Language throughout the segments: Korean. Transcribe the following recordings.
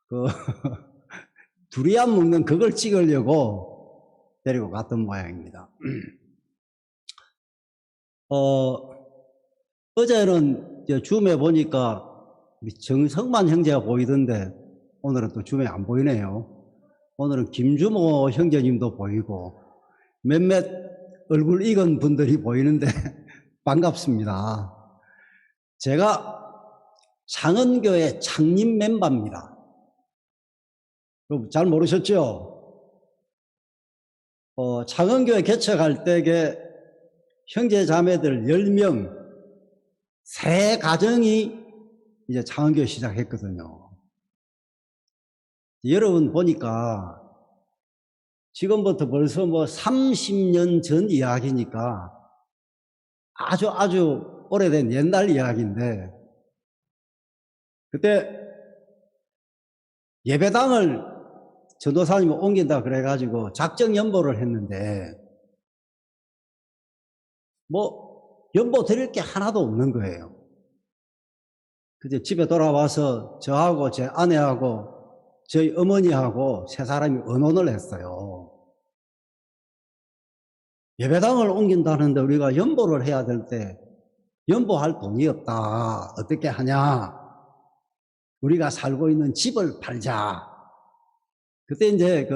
그 두리안 먹는 그걸 찍으려고 데리고 갔던 모양입니다. 어제는 줌에 보니까 정성만 형제가 보이던데 오늘은 또 줌에 안 보이네요. 오늘은 김주모 형제님도 보이고 몇몇 얼굴 익은 분들이 보이는데 반갑습니다. 제가 창언교회 창립 멤버입니다. 잘 모르셨죠? 창언교회 개척할 때에 형제 자매들 10명, 세 가정이 이제 창언교회 시작했거든요. 여러분 보니까 지금부터 벌써 뭐 30년 전 이야기니까 아주 오래된 옛날 이야기인데, 그때 예배당을 전도사님이 옮긴다 그래가지고 작정 연보를 했는데 뭐 연보 드릴 게 하나도 없는 거예요. 그때 집에 돌아와서 저하고 제 아내하고 저희 어머니하고 세 사람이 의논을 했어요. 예배당을 옮긴다는데 우리가 연보를 해야 될 때 연보할 돈이 없다. 어떻게 하냐? 우리가 살고 있는 집을 팔자. 그때 이제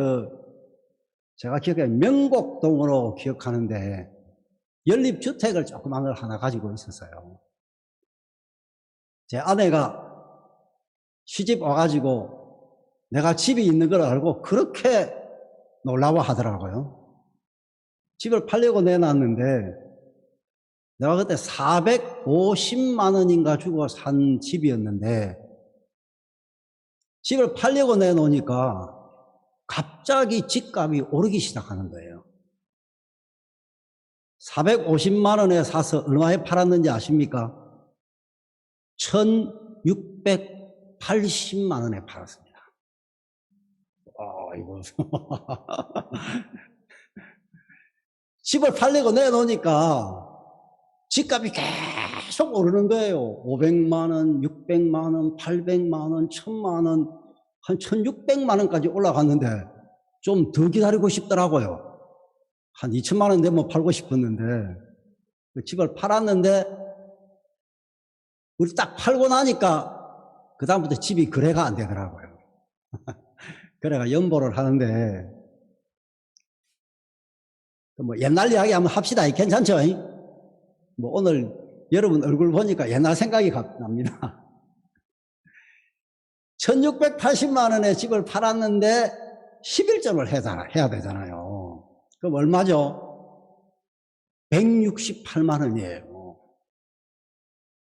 제가 기억해 명곡동으로 기억하는데 연립주택을 조그만 걸 하나 가지고 있었어요. 제 아내가 시집 와가지고 내가 집이 있는 걸 알고 그렇게 놀라워하더라고요. 집을 팔려고 내놨는데 내가 그때 450만 원인가 주고 산 집이었는데 집을 팔려고 내놓으니까 갑자기 집값이 오르기 시작하는 거예요. 450만 원에 사서 얼마에 팔았는지 아십니까? 1680만 원에 팔았습니다. 이거 집을 팔려고 내놓으니까 집값이 계속 오르는 거예요. 500만 원, 600만 원, 800만 원, 1000만 원, 한 1600만 원까지 올라갔는데 좀 더 기다리고 싶더라고요. 한 2000만 원 되면 팔고 싶었는데 집을 팔았는데 우리 딱 팔고 나니까 그 다음부터 집이 거래가 안 되더라고요. 그래가 연보를 하는데 뭐 옛날 이야기 한번 합시다. 괜찮죠? 뭐 오늘 여러분 얼굴 보니까 옛날 생각이 납니다. 1680만 원에 집을 팔았는데 11점을 해야 되잖아요. 그럼 얼마죠? 168만 원이에요.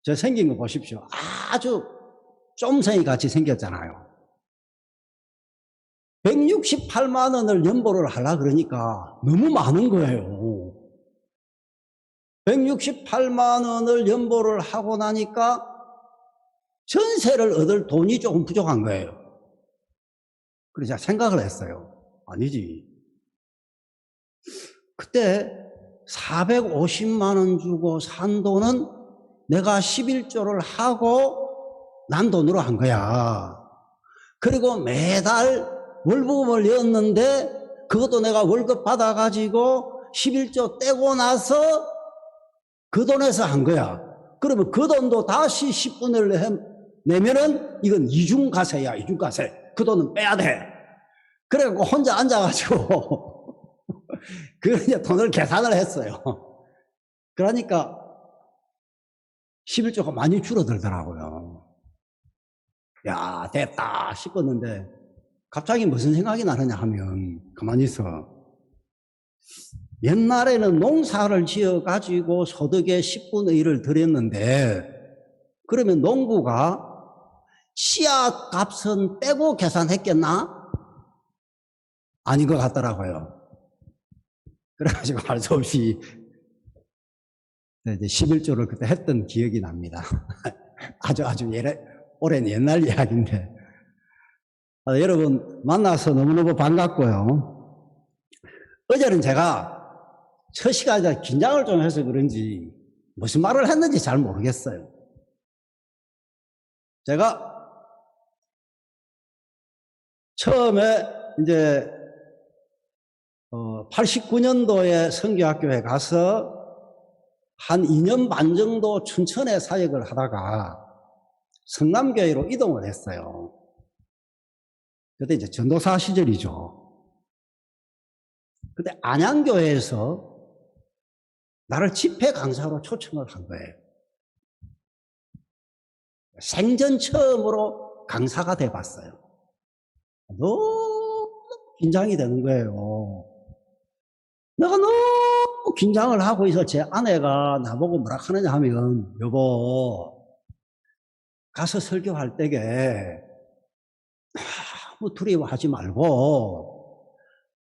저 생긴 거 보십시오. 아주 쫌생이 같이 생겼잖아요. 168만 원을 연보를 하려고 그러니까 너무 많은 거예요. 168만 원을 연보를 하고 나니까 전세를 얻을 돈이 조금 부족한 거예요. 그래서 제가 생각을 했어요. 아니지. 그때 450만 원 주고 산 돈은 내가 11조를 하고 난 돈으로 한 거야. 그리고 매달 월부금을 냈는데 그것도 내가 월급 받아가지고 11조 떼고 나서 그 돈에서 한 거야. 그러면 그 돈도 다시 10분을 내면은 이건 이중과세야, 이중과세. 그 돈은 빼야 돼. 그래갖고 혼자 앉아가지고 그 돈을 계산을 했어요. 그러니까 11조가 많이 줄어들더라고요. 야, 됐다 싶었는데 갑자기 무슨 생각이 나느냐 하면 가만히 있어. 옛날에는 농사를 지어가지고 소득의 10분의 1을 들였는데 그러면 농부가 씨앗 값은 빼고 계산했겠나? 아닌 것 같더라고요. 그래가지고 할 수 없이 이제 11조를 그때 했던 기억이 납니다. 아주 오랜 옛날 이야기인데 여러분 만나서 너무너무 반갑고요. 어제는 제가 첫 시간에 긴장을 좀 해서 그런지 무슨 말을 했는지 잘 모르겠어요. 제가 처음에 이제 89년도에 선교학교에 가서 한 2년 반 정도 춘천에 사역을 하다가 성남교회로 이동을 했어요. 그때 이제 전도사 시절이죠. 근데 안양교회에서 나를 집회 강사로 초청을 한 거예요. 생전 처음으로 강사가 돼봤어요. 너무 긴장이 되는 거예요. 내가 너무 긴장을 하고 있어. 제 아내가 나보고 뭐라 하느냐 하면, 여보, 가서 설교할 때에 아무 두려워하지 말고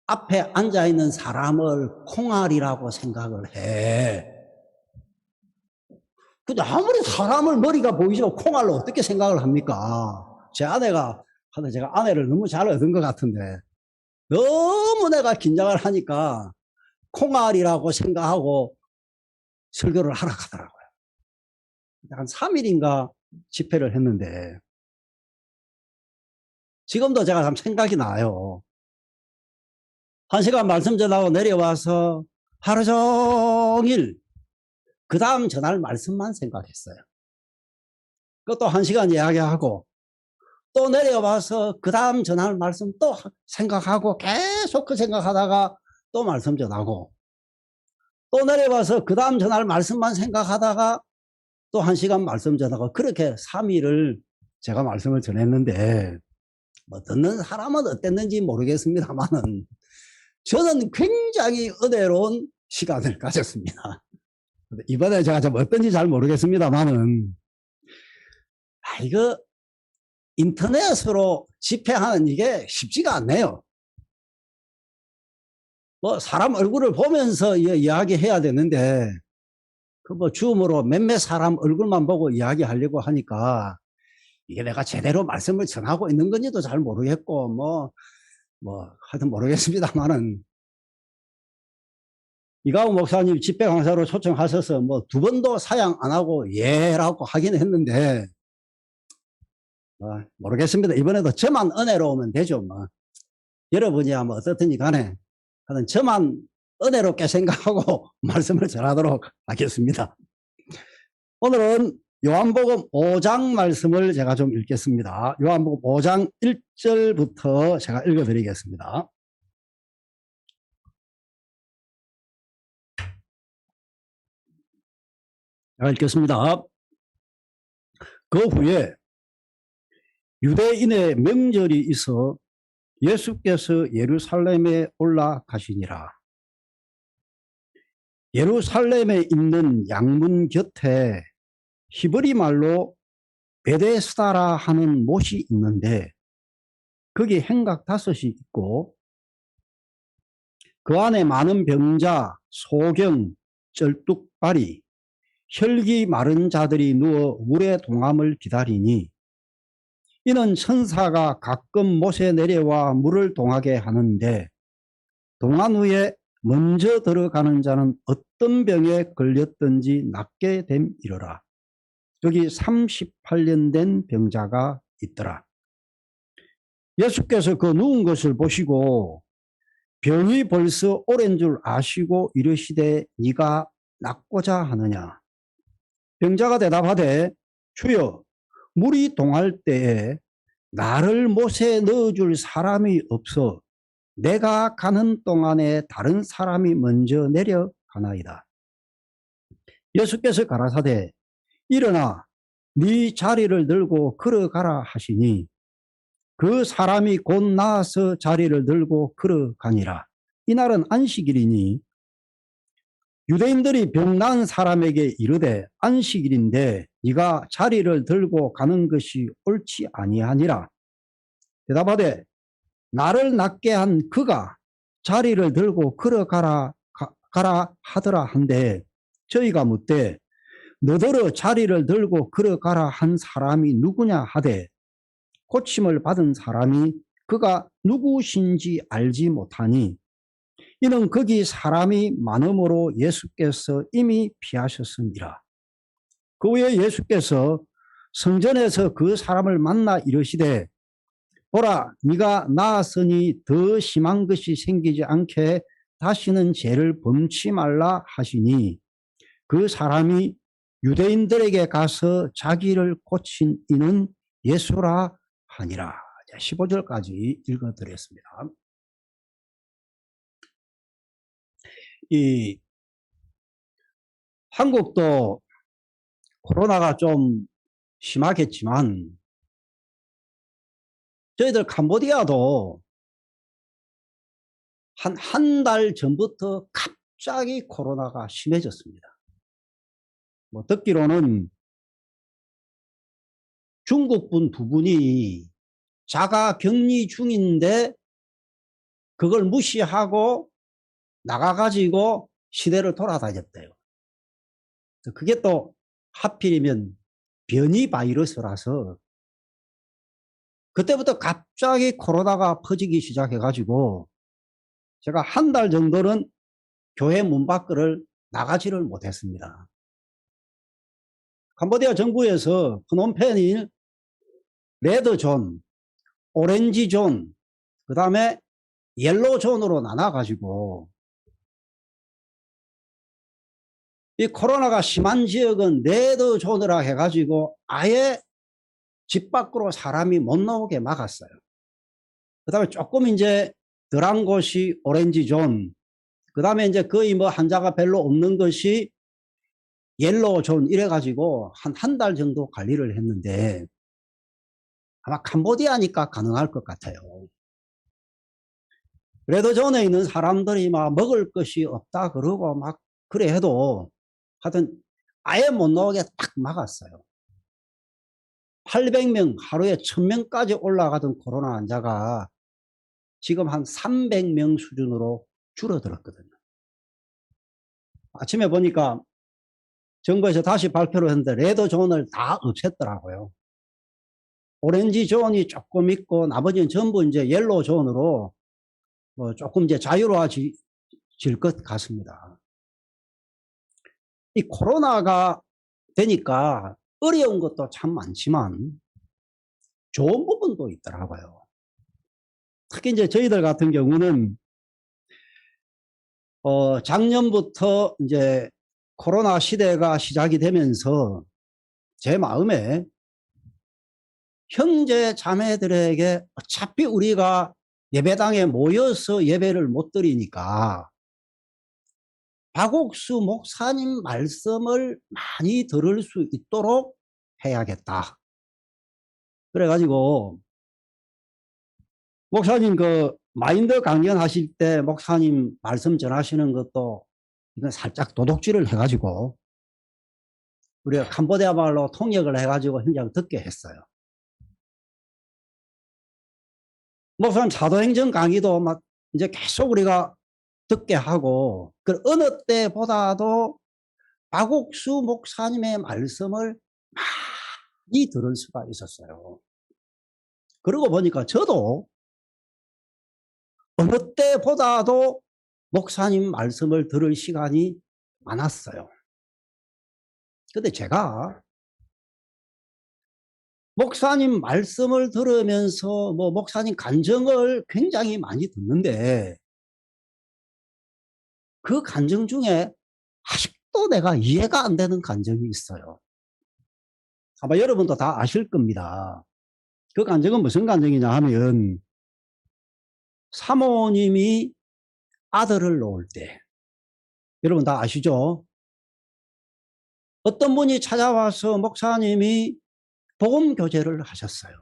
앞에 앉아있는 사람을 콩알이라고 생각을 해. 근데 아무리 사람을 머리가 보이죠. 콩알로 어떻게 생각을 합니까? 제 아내가, 근데 제가 아내를 너무 잘 얻은 것 같은데 너무 내가 긴장을 하니까 콩알이라고 생각하고 설교를 하라 하더라고요. 한 3일인가 집회를 했는데 지금도 제가 참 생각이 나요. 1시간 말씀 전하고 내려와서 하루 종일 그 다음 전할 말씀만 생각했어요. 그것도 1시간 이야기하고 또 내려와서 그 다음 전할 말씀 또 생각하고 계속 그 생각하다가 또 말씀 전하고 또 내려와서 그 다음 전할 말씀만 생각하다가 또 1시간 말씀 전하고 그렇게 3일을 제가 말씀을 전했는데 뭐 듣는 사람은 어땠는지 모르겠습니다만은 저는 굉장히 은혜로운 시간을 가졌습니다. 이번에 제가 좀 어떤지 잘 모르겠습니다만은 이거 인터넷으로 집회하는 이게 쉽지가 않네요. 뭐 사람 얼굴을 보면서 이야기해야 되는데 그 뭐 줌으로 몇몇 사람 얼굴만 보고 이야기하려고 하니까 이게 내가 제대로 말씀을 전하고 있는 건지도 잘 모르겠고 뭐 하여튼 모르겠습니다만은 이가우 목사님 집회 강사로 초청하셔서 뭐 2번도 사양 안 하고 예라고 하긴 했는데 모르겠습니다. 이번에도 저만 은혜로우면 되죠. 뭐 여러분이야 뭐 어떻든지 간에 하여튼 저만 은혜롭게 생각하고 말씀을 전하도록 하겠습니다. 오늘은 요한복음 5장 말씀을 제가 좀 읽겠습니다. 요한복음 5장 1절부터 제가 읽어드리겠습니다. 제가 읽겠습니다. 그 후에 유대인의 명절이 있어 예수께서 예루살렘에 올라가시니라. 예루살렘에 있는 양문 곁에 히브리 말로 베데스다라 하는 못이 있는데 거기 행각 5이 있고 그 안에 많은 병자, 소경, 쩔뚝발이, 혈기 마른 자들이 누워 물의 동함을 기다리니 이는 천사가 가끔 못에 내려와 물을 동하게 하는데 동한 후에 먼저 들어가는 자는 어떤 병에 걸렸든지 낫게 됨이러라. 여기 38년 된 병자가 있더라. 예수께서 그 누운 것을 보시고 병이 벌써 오랜 줄 아시고 이르시되 네가 낫고자 하느냐. 병자가 대답하되 주여 물이 동할 때에 나를 못에 넣어줄 사람이 없어 내가 가는 동안에 다른 사람이 먼저 내려가나이다. 예수께서 가라사대 일어나 네 자리를 들고 걸어가라 하시니 그 사람이 곧 나아서 자리를 들고 걸어가니라. 이날은 안식일이니 유대인들이 병 나은 사람에게 이르되 안식일인데 네가 자리를 들고 가는 것이 옳지 아니하니라. 대답하되 나를 낫게 한 그가 자리를 들고 걸어가라 가라 하더라 한데 저희가 묻되 너더러 자리를 들고 걸어가라 한 사람이 누구냐 하되 고침을 받은 사람이 그가 누구신지 알지 못하니 이는 거기 사람이 많음으로 예수께서 이미 피하셨습니다. 그 후에 예수께서 성전에서 그 사람을 만나 이르시되 보라, 네가 나았으니 더 심한 것이 생기지 않게 다시는 죄를 범치 말라 하시니 그 사람이 유대인들에게 가서 자기를 고친 이는 예수라 하니라. 15절까지 읽어드렸습니다. 이 한국도 코로나가 좀 심하겠지만 저희들 캄보디아도 한 달 전부터 갑자기 코로나가 심해졌습니다. 뭐 듣기로는 중국분 두 분이 자가 격리 중인데 그걸 무시하고 나가가지고 시대를 돌아다녔대요. 그게 또 하필이면 변이 바이러스라서 그때부터 갑자기 코로나가 퍼지기 시작해가지고 제가 한 달 정도는 교회 문 밖을 나가지를 못했습니다. 캄보디아 정부에서 프놈펜이 레드존, 오렌지존, 그 다음에 옐로존으로 나눠가지고 이 코로나가 심한 지역은 레드존이라 해가지고 아예 집 밖으로 사람이 못 나오게 막았어요. 그 다음에 조금 이제 덜한 곳이 오렌지존, 그 다음에 이제 거의 뭐 환자가 별로 없는 것이 옐로존 이래가지고 한 달 정도 관리를 했는데 아마 캄보디아니까 가능할 것 같아요. 레드존에 있는 사람들이 막 먹을 것이 없다 그러고 막 그래 해도 하여튼 아예 못 나오게 딱 막았어요. 800명, 하루에 1000명까지 올라가던 코로나 환자가 지금 한 300명 수준으로 줄어들었거든요. 아침에 보니까 정부에서 다시 발표를 했는데 레드존을 다 없앴더라고요. 오렌지 존이 조금 있고 나머지는 전부 이제 옐로우 존으로 뭐 조금 이제 자유로워질 것 같습니다. 이 코로나가 되니까 어려운 것도 참 많지만 좋은 부분도 있더라고요. 특히 이제 저희들 같은 경우는 작년부터 이제 코로나 시대가 시작이 되면서 제 마음에 형제 자매들에게 어차피 우리가 예배당에 모여서 예배를 못 드리니까 박옥수 목사님 말씀을 많이 들을 수 있도록 해야겠다. 그래가지고 목사님 그 마인드 강연하실 때 목사님 말씀 전하시는 것도 이건 살짝 도둑질을 해가지고 우리가 캄보디아 말로 통역을 해가지고 현장 듣게 했어요. 목사님 사도행전 강의도 막 이제 계속 우리가 듣게 하고 그 어느 때보다도 박옥수 목사님의 말씀을 많이 들을 수가 있었어요. 그러고 보니까 저도 어느 때보다도 목사님 말씀을 들을 시간이 많았어요. 근데 제가 목사님 말씀을 들으면서 뭐 목사님 간증을 굉장히 많이 듣는데 그 간증 중에 아직도 내가 이해가 안 되는 간증이 있어요. 아마 여러분도 다 아실 겁니다. 그 간증은 무슨 간증이냐 하면 사모님이 아들을 놓을 때 여러분 다 아시죠? 어떤 분이 찾아와서 목사님이 복음 교제를 하셨어요.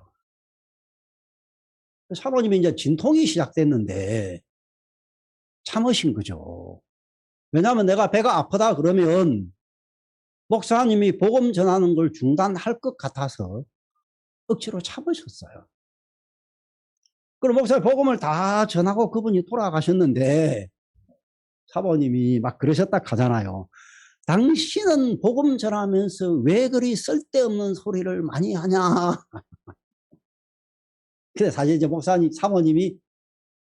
사모님이 이제 진통이 시작됐는데 참으신 거죠. 왜냐하면 내가 배가 아프다 그러면 목사님이 복음 전하는 걸 중단할 것 같아서 억지로 참으셨어요. 그럼 목사님 복음을 다 전하고 그분이 돌아가셨는데 사모님이 막 그러셨다 하잖아요. 당신은 복음 전하면서 왜 그리 쓸데없는 소리를 많이 하냐. 근데 사실 이제 목사님, 사모님이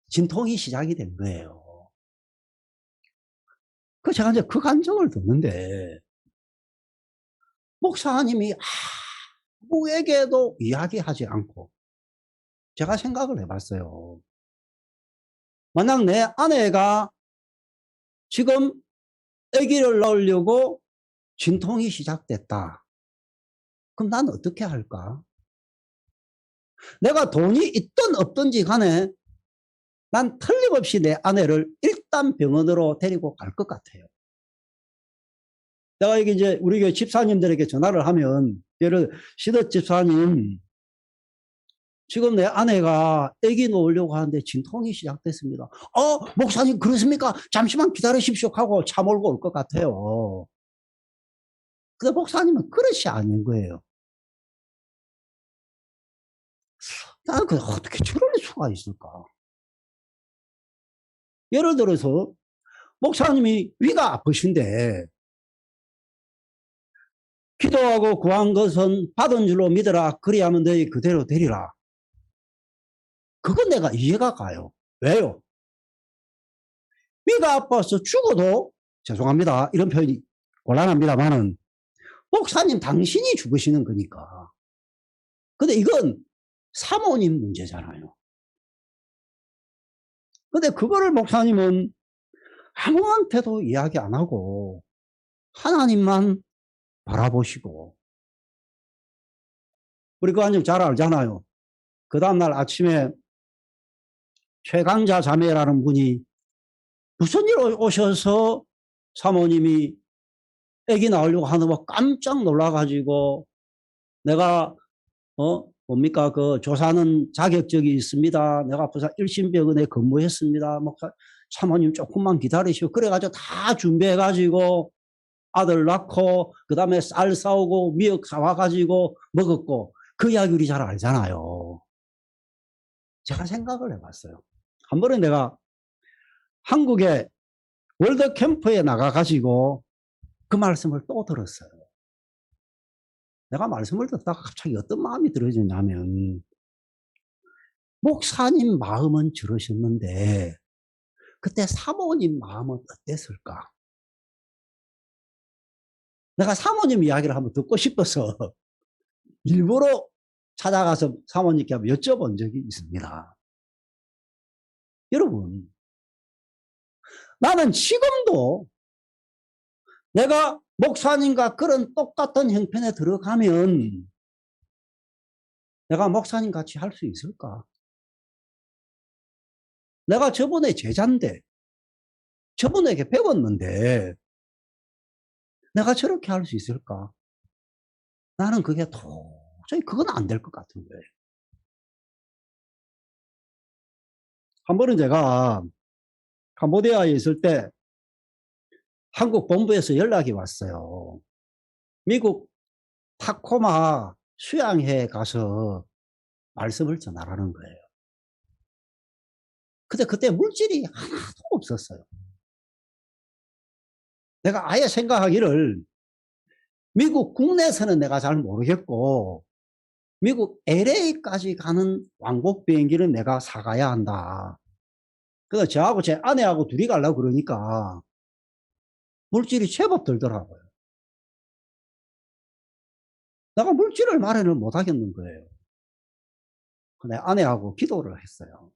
진통이 시작이 된 거예요. 그 제가 이제 그 간증을 듣는데 목사님이 아무에게도 이야기하지 않고 제가 생각을 해봤어요. 만약 내 아내가 지금 아기를 낳으려고 진통이 시작됐다. 그럼 난 어떻게 할까? 내가 돈이 있든 없든지 간에 난 틀림없이 내 아내를 일단 병원으로 데리고 갈 것 같아요. 내가 이제 우리 교회 집사님들에게 전화를 하면, 예를 시드 집사님, 지금 내 아내가 아기 놓으려고 하는데 진통이 시작됐습니다. 목사님 그렇습니까? 잠시만 기다리십시오 하고 차 몰고 올 것 같아요. 근데 목사님은 그릇이 아닌 거예요. 나는 어떻게 저럴 수가 있을까? 예를 들어서 목사님이 위가 아프신데 기도하고 구한 것은 받은 줄로 믿어라. 그리하면 너희 그대로 되리라. 그건 내가 이해가 가요. 왜요? 위가 아파서 죽어도, 죄송합니다, 이런 표현이 곤란합니다만은, 목사님 당신이 죽으시는 거니까. 근데 이건 사모님 문제잖아요. 근데 그거를 목사님은 아무한테도 이야기 안 하고 하나님만 바라보시고, 우리 그 안녕 잘 알잖아요. 그 다음날 아침에 최강자 자매라는 분이 무슨 일 오셔서 사모님이 아기 낳으려고 하는 거 깜짝 놀라가지고, 내가 뭡니까 그 조사는 자격증이 있습니다. 내가 부산 일신병원에 근무했습니다. 목사 사모님 조금만 기다리시오. 그래가지고 다 준비해가지고 아들 낳고 그 다음에 쌀 싸우고 미역 사와가지고 먹었고, 그 이야기 우리 잘 알잖아요. 제가 생각을 해봤어요. 한 번에 내가 한국에 월드 캠프에 나가가지고 그 말씀을 또 들었어요. 내가 말씀을 듣다가 갑자기 어떤 마음이 들어지냐면, 목사님 마음은 저러셨는데 그때 사모님 마음은 어땠을까? 내가 사모님 이야기를 한번 듣고 싶어서 일부러 찾아가서 사모님께 한번 여쭤본 적이 있습니다. 여러분, 나는 지금도 내가 목사님과 그런 똑같은 형편에 들어가면 내가 목사님 같이 할 수 있을까? 내가 저분의 제자인데, 저분에게 배웠는데 내가 저렇게 할 수 있을까? 나는 그게 도저히 그건 안 될 것 같은 거예요. 한 번은 제가 캄보디아에 있을 때 한국 본부에서 연락이 왔어요. 미국 타코마 수양회에 가서 말씀을 전하라는 거예요. 근데 그때 물질이 하나도 없었어요. 내가 아예 생각하기를 미국 국내에서는 내가 잘 모르겠고 미국 LA까지 가는 왕복 비행기는 내가 사가야 한다. 그래서 저하고 제 아내하고 둘이 가려고 그러니까 물질이 제법 들더라고요. 내가 물질을 마련을 못 하겠는 거예요. 근데 아내하고 기도를 했어요.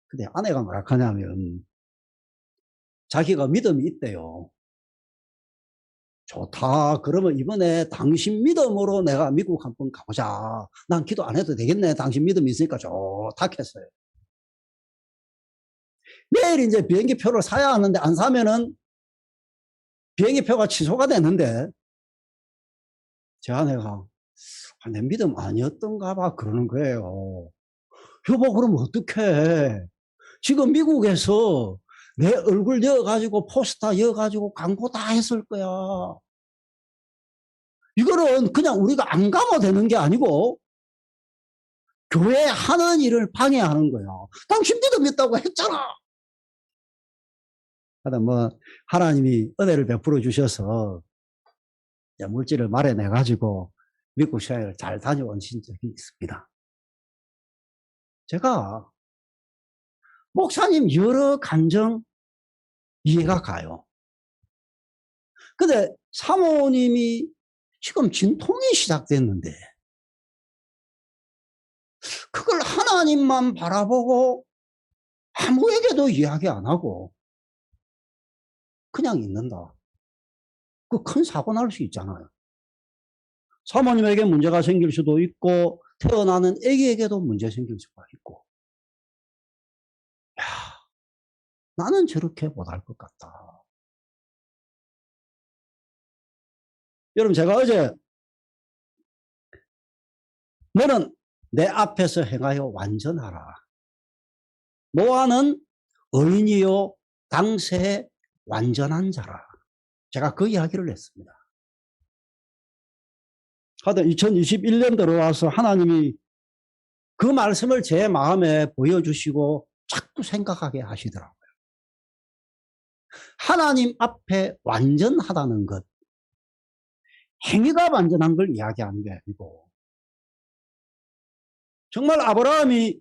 근데 아내가 뭐라 하냐면 자기가 믿음이 있대요. 좋다. 그러면 이번에 당신 믿음으로 내가 미국 한번 가보자. 난 기도 안 해도 되겠네. 당신 믿음이 있으니까 좋다 했어요. 내일 이제 비행기 표를 사야 하는데 안 사면은 비행기 표가 취소가 되는데 제 아내가 내 믿음 아니었던가 봐 그러는 거예요. 여보 그럼 어떡해. 지금 미국에서 내 얼굴 넣어가지고 포스터 넣어가지고 광고 다 했을 거야. 이거는 그냥 우리가 안 가면 되는 게 아니고 교회 하는 일을 방해하는 거야. 당신 믿음 있다고 했잖아. 하여튼 뭐 하나님이 은혜를 베풀어 주셔서 물질을 마련해 가지고 미국 시행을 잘 다녀온 적이 있습니다. 제가 목사님 여러 감정 이해가 가요. 근데 사모님이 지금 진통이 시작됐는데 그걸 하나 하나님만 바라보고 아무에게도 이야기 안 하고 그냥 있는다. 그 큰 사고 날 수 있잖아요. 사모님에게 문제가 생길 수도 있고 태어나는 아기에게도 문제 생길 수가 있고. 야, 나는 저렇게 못할 것 같다. 여러분, 제가 어제 너는 내 앞에서 행하여 완전하라. 노아는 의인이요 당세에 완전한 자라. 제가 그 이야기를 했습니다. 하여튼 2021년 들어와서 하나님이 그 말씀을 제 마음에 보여주시고 자꾸 생각하게 하시더라고요. 하나님 앞에 완전하다는 것, 행위가 완전한 걸 이야기하는 게 아니고, 정말 아브라함이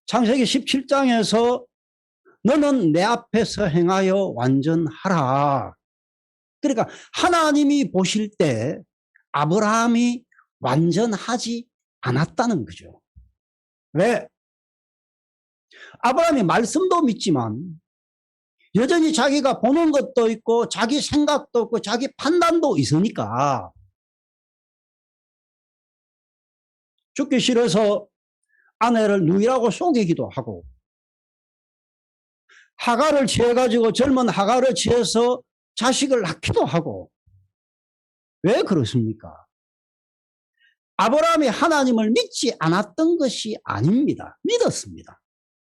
창세기 17장에서 너는 내 앞에서 행하여 완전하라. 그러니까 하나님이 보실 때 아브라함이 완전하지 않았다는 거죠. 왜? 아브라함이 말씀도 믿지만 여전히 자기가 보는 것도 있고 자기 생각도 있고 자기 판단도 있으니까 죽기 싫어서 아내를 누이라고 속이기도 하고 하갈을 취해가지고 젊은 하갈을 취해서 자식을 낳기도 하고. 왜 그렇습니까? 아브라함이 하나님을 믿지 않았던 것이 아닙니다. 믿었습니다.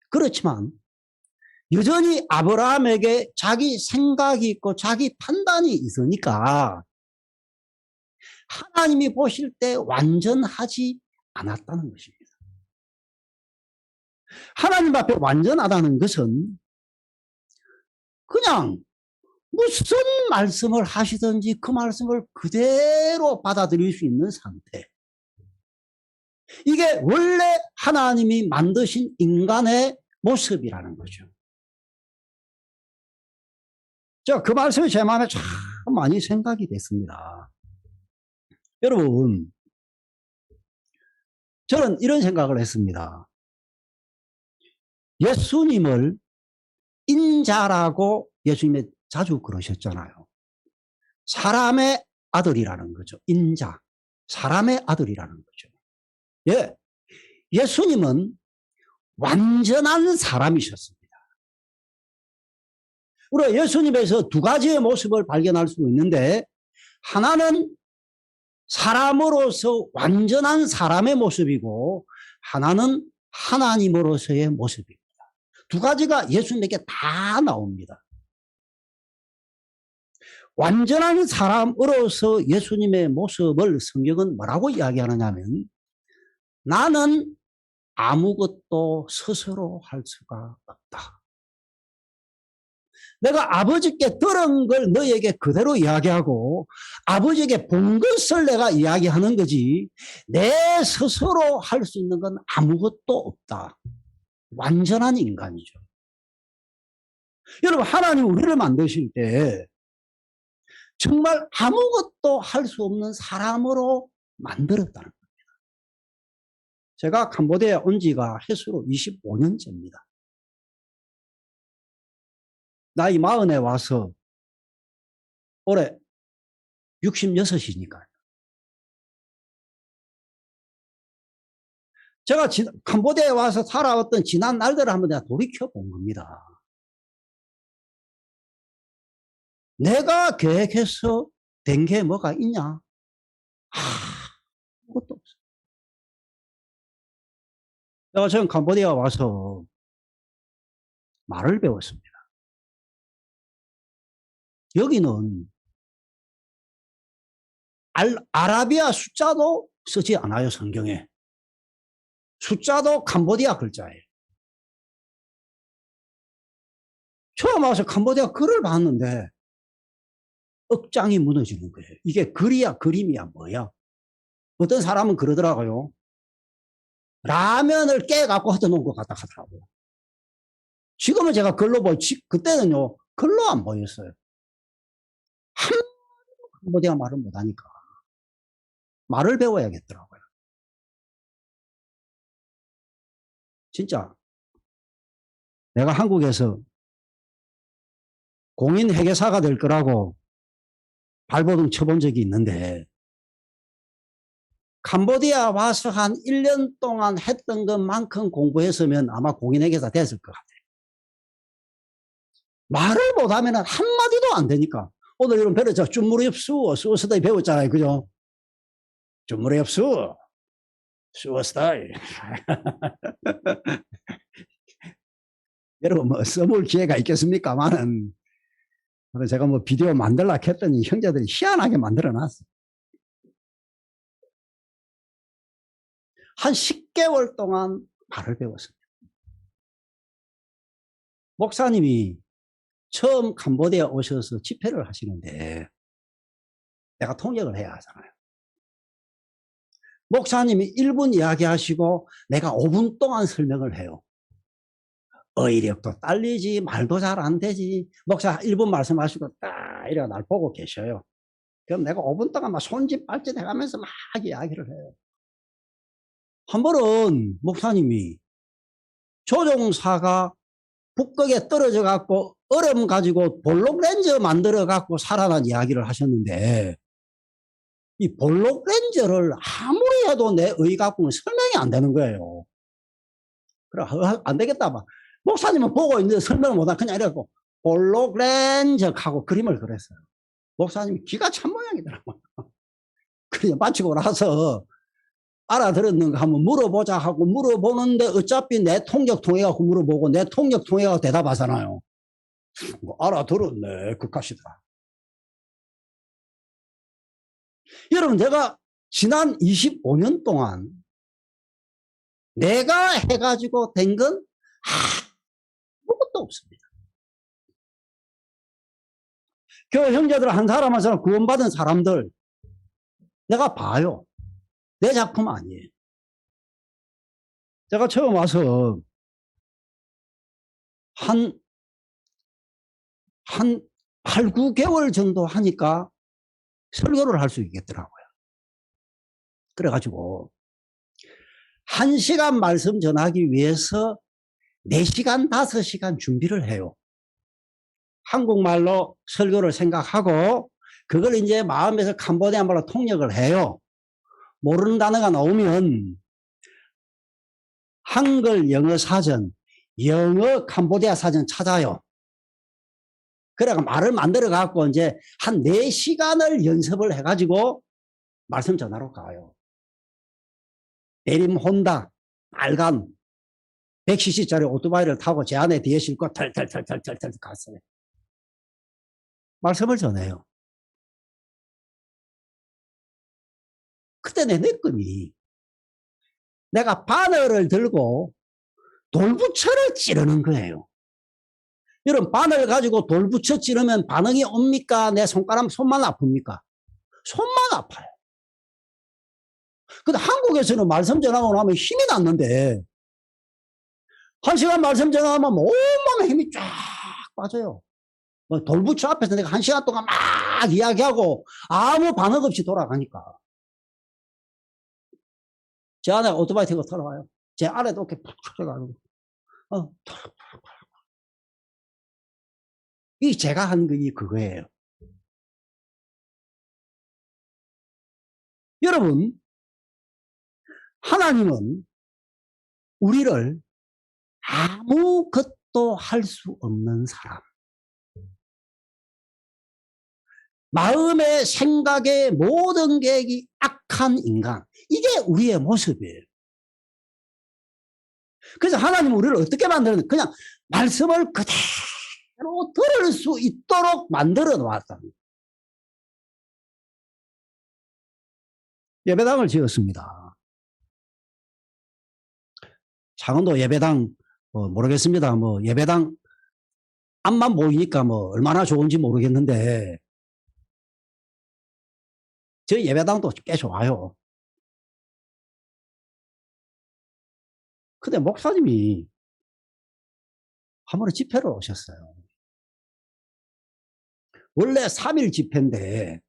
그렇지만 여전히 아브라함에게 자기 생각이 있고 자기 판단이 있으니까 하나님이 보실 때 완전하지 않았다는 것입니다. 하나님 앞에 완전하다는 것은 그냥 무슨 말씀을 하시든지 그 말씀을 그대로 받아들일 수 있는 상태. 이게 원래 하나님이 만드신 인간의 모습이라는 거죠. 자, 그 말씀이 제 마음에 참 많이 생각이 됐습니다. 여러분, 저는 이런 생각을 했습니다. 예수님을 인자라고 예수님이 자주 그러셨잖아요. 사람의 아들이라는 거죠. 인자. 사람의 아들이라는 거죠. 예. 예수님은 완전한 사람이셨습니다. 우리가 예수님에서 두 가지의 모습을 발견할 수 있는데, 하나는 사람으로서 완전한 사람의 모습이고, 하나는 하나님으로서의 모습입니다. 두 가지가 예수님에게 다 나옵니다. 완전한 사람으로서 예수님의 모습을 성경은 뭐라고 이야기하느냐 하면, 나는 아무것도 스스로 할 수가 없다. 내가 아버지께 들은 걸 너에게 그대로 이야기하고 아버지에게 본 것을 내가 이야기하는 거지 내 스스로 할 수 있는 건 아무것도 없다. 완전한 인간이죠. 여러분, 하나님 우리를 만드실 때 정말 아무것도 할 수 없는 사람으로 만들었다는 겁니다. 제가 캄보디아에 온 지가 해수로 25년째입니다. 나이 40에 와서 올해 66이니까요. 제가 캄보디아에 와서 살아왔던 지난 날들을 한번 내가 돌이켜 본 겁니다. 내가 계획해서 된 게 뭐가 있냐? 아무것도 없어. 내가 지금 캄보디아 와서 말을 배웠습니다. 여기는 아라비아 숫자도 쓰지 않아요, 성경에. 숫자도 캄보디아 글자예요. 처음 와서 캄보디아 글을 봤는데 억장이 무너지는 거예요. 이게 글이야 그림이야 뭐야. 어떤 사람은 그러더라고요. 라면을 깨갖고 흩어놓은 것 같다 하더라고요. 지금은 제가 글로 그때는요 글로 안 보였어요. 캄보디아 말을 못하니까 말을 배워야겠더라고요. 진짜 내가 한국에서 공인회계사가 될 거라고 발버둥 쳐본 적이 있는데 캄보디아 와서 한 1년 동안 했던 것만큼 공부했으면 아마 공인회계사 됐을 것 같아요. 말을 못하면 한마디도 안 되니까. 오늘 이런 배웠죠. 쭈무리 없수, 수어스다이 배웠잖아요. 그죠? 쭈무리 없수, 수어스다이. 여러분 뭐 써볼 기회가 있겠습니까만은 제가 뭐 비디오 만들라 했더니 형제들이 희한하게 만들어 놨어요. 한 10개월 동안 말을 배웠습니다. 목사님이 처음 캄보디아 오셔서 집회를 하시는데 내가 통역을 해야 하잖아요. 목사님이 1분 이야기하시고 내가 5분 동안 설명을 해요. 어휘력도 딸리지 말도 잘 안 되지. 목사 1분 말씀하시고 딱 이래 날 보고 계셔요. 그럼 내가 5분 동안 막 손짓 발짓 해가면서 막 이야기를 해요. 한 번은 목사님이 조종사가 북극에 떨어져 갖고 얼음 가지고 볼록 렌저 만들어 갖고 살아난 이야기를 하셨는데 이 볼록 렌저를 아무리 해도 내 의 갖고는 설명이 안 되는 거예요. 그래 안 되겠다 막 목사님은 보고 있는데 설명을 못하고 그냥 이래갖고 볼록 렌저 하고 그림을 그렸어요. 목사님이 기가 찬 모양이더라고요. 그냥 마치고 나서 알아들었는가 한번 물어보자 하고 물어보는데 어차피 내 통역 통해갖고 물어보고 내 통역 통해갖고 대답하잖아요. 뭐 알아들었네 그까시더라. 여러분 제가 지난 25년 동안 내가 해가지고 된 건 아무것도 없습니다. 교회 형제들 한 사람 한 사람 구원받은 사람들 내가 봐요. 내 작품 아니에요. 제가 처음 와서 한 8, 9개월 정도 하니까 설교를 할 수 있겠더라고요. 그래가지고 1시간 말씀 전하기 위해서 4시간, 5시간 준비를 해요. 한국말로 설교를 생각하고 그걸 이제 마음에서 캄보디아 말로 통역을 해요. 모르는 단어가 나오면 한글 영어 사전, 영어 캄보디아 사전 찾아요. 그래가 말을 만들어 갖고 이제 한 4시간을 연습을 해가지고 말씀 전하러 가요. 대림 혼다, 빨간 100cc짜리 오토바이를 타고 제 안에 뒤에 싣고 털털털털털 갔어요. 말씀을 전해요. 그때 내 느낌이 내가 바늘을 들고 돌부처를 찌르는 거예요. 여러분 바늘 가지고 돌부처 찌르면 반응이 옵니까? 내 손가락 손만 아픕니까? 손만 아파요. 근데 한국에서는 말씀 전하고 나면 힘이 났는데 1시간 말씀 전하면 온몸에 힘이 쫙 빠져요. 뭐 돌부처 앞에서 내가 1시간 동안 막 이야기하고 아무 반응 없이 돌아가니까 제 안에 오토바이 타고 돌아와요. 제 아래도 이렇게 푹 쳐가지고 이 제가 한 게 그거예요. 여러분 하나님은 우리를 아무것도 할 수 없는 사람, 마음의 생각의 모든 계획이 악한 인간, 이게 우리의 모습이에요. 그래서 하나님은 우리를 어떻게 만드는 그냥 말씀을 그대로 들을 수 있도록 만들어 놓았답니다. 예배당을 지었습니다. 창원도 예배당 모르겠습니다. 뭐 예배당 앞만 보이니까 뭐 얼마나 좋은지 모르겠는데 저 예배당도 꽤 좋아요. 근데 목사님이 한 번에 집회를 오셨어요. 원래 3일 집회인데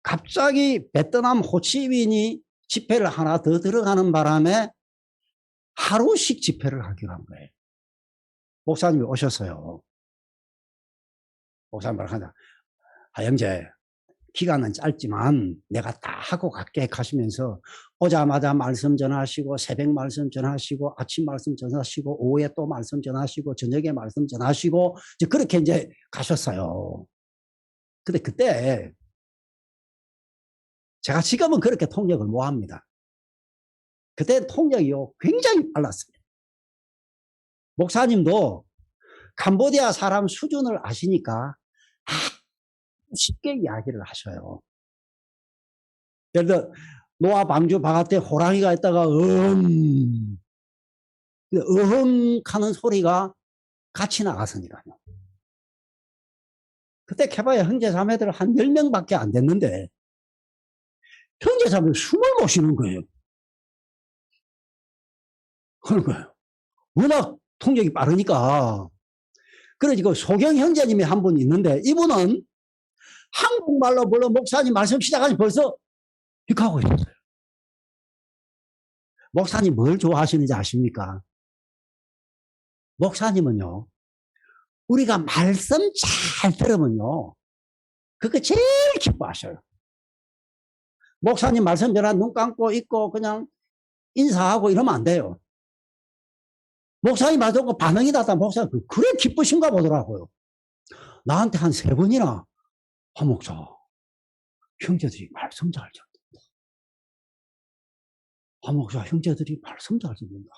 갑자기 베트남 호치민이 집회를 하나 더 들어가는 바람에 하루씩 집회를 하기로 한 거예요. 목사님이 오셨어요. 목사님 말하자. 형제, 기간은 짧지만 내가 다 하고 갈게 하시면서 오자마자 말씀 전하시고 새벽 말씀 전하시고 아침 말씀 전하시고 오후에 또 말씀 전하시고 저녁에 말씀 전하시고 이제 그렇게 이제 가셨어요. 근데 그때 제가 지금은 그렇게 통역을 못 합니다. 그때 통역이요 굉장히 빨랐습니다. 목사님도 캄보디아 사람 수준을 아시니까 쉽게 이야기를 하셔요. 예를 들어 노아 방주 바깥에 호랑이가 있다가 하는 소리가 같이 나갔으니까요. 그때 캐봐야 형제자매들 한 10명밖에 안 됐는데 형제자매 숨을 못 쉬는 거예요. 그런 거예요. 워낙 통역이 빠르니까. 그래서 소경 형제님이 한 분 있는데 이분은 한국말로 물론 목사님 말씀 시작하니 벌써 이렇게 하고 있었어요. 목사님 뭘 좋아하시는지 아십니까? 목사님은요, 우리가 말씀 잘 들으면요, 그거 제일 기뻐하셔요. 목사님 말씀 전화 눈 감고 있고 그냥 인사하고 이러면 안 돼요. 목사님 말 듣고 반응이 났다. 목사님 그래 기쁘신가 보더라고요. 나한테 한 3번이나 한 목사, 형제들이 말씀 잘 듣는다. 한 목사, 형제들이 말씀 잘 듣는다.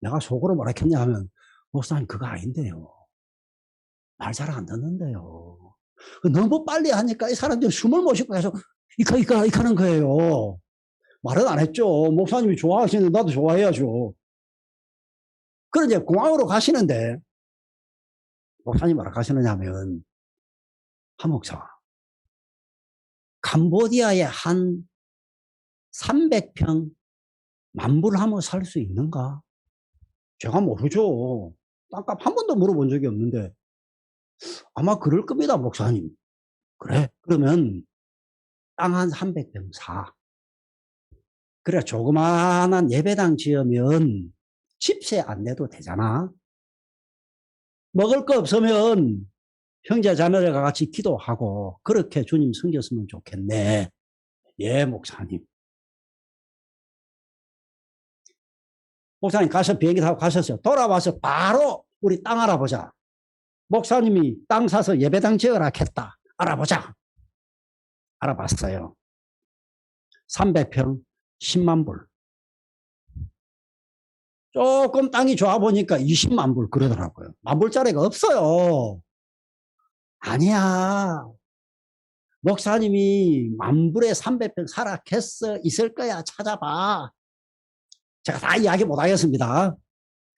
내가 속으로 뭐라 했냐 하면 목사님 그거 아닌데요. 말 잘 안 듣는데요. 너무 빨리 하니까 이 사람들이 숨을 못 쉬고 계속 이카 하는 거예요. 말은 안 했죠. 목사님이 좋아하시는데 나도 좋아해야죠. 그럼 이제 공항으로 가시는데 목사님 뭐라 하시느냐면 한 목사 캄보디아에 한 300평 만불하며 살 수 있는가? 제가 모르죠. 땅값 한 번도 물어본 적이 없는데 아마 그럴 겁니다, 목사님. 그래? 그러면 땅 한 300평 사. 그래, 조그마한 예배당 지으면 집세 안 내도 되잖아. 먹을 거 없으면 형제 자매들과 같이 기도하고 그렇게 주님 섬겼으면 좋겠네. 예, 목사님. 목사님 가서 비행기 타고 가셨어요. 돌아와서 바로 우리 땅 알아보자. 목사님이 땅 사서 예배당 지으라 했다. 알아보자. 알아봤어요. 300평 10만 불. 조금 땅이 좋아 보니까 20만 불 그러더라고요. 만불짜리가 없어요. 아니야. 목사님이 만불에 300평 사라 했어. 있을 거야. 찾아봐. 제가 다 이야기 못 하겠습니다.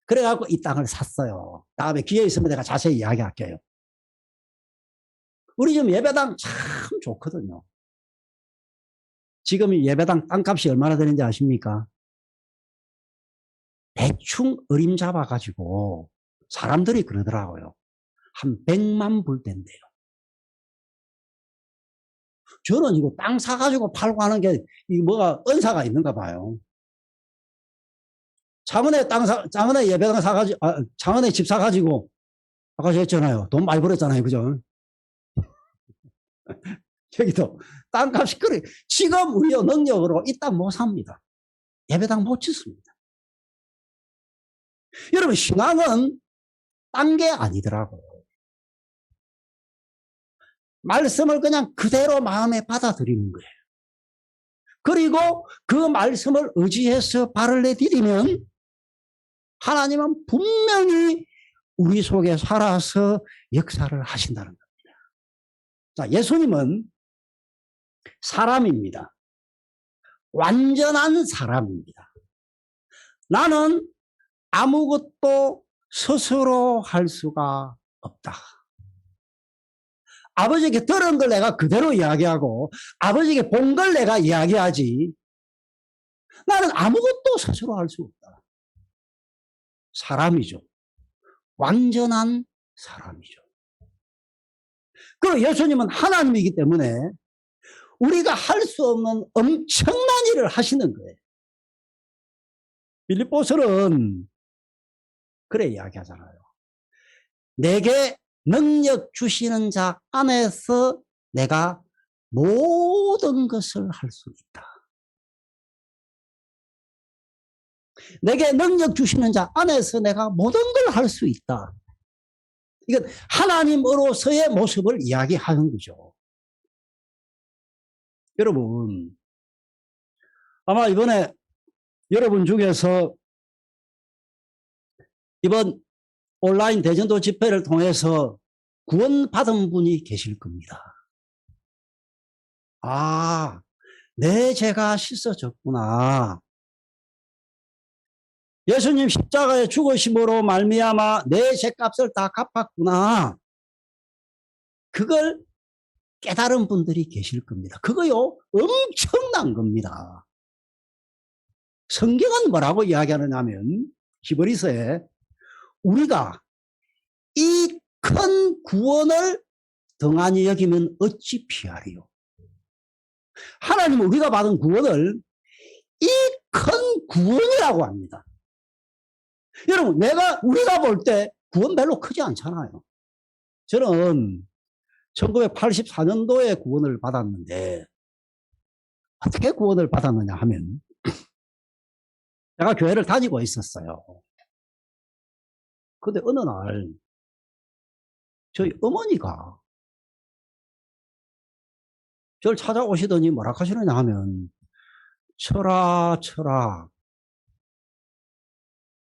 그래갖고 이 땅을 샀어요. 다음에 기회 있으면 내가 자세히 이야기할게요. 우리 지금 예배당 참 좋거든요. 지금 예배당 땅값이 얼마나 되는지 아십니까? 대충 어림잡아가지고 사람들이 그러더라고요. 한 100만 불 된대요. 저는 이거 땅 사가지고 팔고 하는 게 뭐가 은사가 있는가 봐요. 창원에 창원에 예배당 사가지고, 창원에 집 사가지고, 아까 했잖아요. 돈 많이 벌었잖아요. 그죠? 여기도 땅값이 그래. 지금 우리의 능력으로 이 땅 못 삽니다. 예배당 못 짓습니다. 여러분, 신앙은 딴 게 아니더라고요. 말씀을 그냥 그대로 마음에 받아들이는 거예요. 그리고 그 말씀을 의지해서 발을 내디디면 하나님은 분명히 우리 속에 살아서 역사를 하신다는 겁니다. 자, 예수님은 사람입니다. 완전한 사람입니다. 나는 아무것도 스스로 할 수가 없다. 아버지에게 들은 걸 내가 그대로 이야기하고 아버지에게 본 걸 내가 이야기하지 나는 아무것도 스스로 할 수 없다. 사람이죠. 완전한 사람이죠. 그리고 예수님은 하나님이기 때문에 우리가 할 수 없는 엄청난 일을 하시는 거예요. 빌립보서는 그래 이야기하잖아요. 내게 능력 주시는 자 안에서 내가 모든 것을 할 수 있다. 내게 능력 주시는 자 안에서 내가 모든 걸 할 수 있다. 이건 하나님으로서의 모습을 이야기하는 거죠. 여러분, 아마 이번에 여러분 중에서 이번 온라인 대전도 집회를 통해서 구원받은 분이 계실 겁니다. 아, 내 죄가 씻어졌구나. 예수님 십자가에 죽으심으로 말미암아 내 죄값을 다 갚았구나. 그걸 깨달은 분들이 계실 겁니다. 그거요, 엄청난 겁니다. 성경은 뭐라고 이야기하느냐면 히브리서에 우리가 이 큰 구원을 등한히 여기면 어찌 피하리요. 하나님은 우리가 받은 구원을 이 큰 구원이라고 합니다. 여러분, 우리가 볼 때 구원 별로 크지 않잖아요. 저는 1984년도에 구원을 받았는데 어떻게 구원을 받았느냐 하면 제가 교회를 다니고 있었어요. 근데 어느 날 저희 어머니가 저를 찾아오시더니 뭐라 하시느냐 하면 철아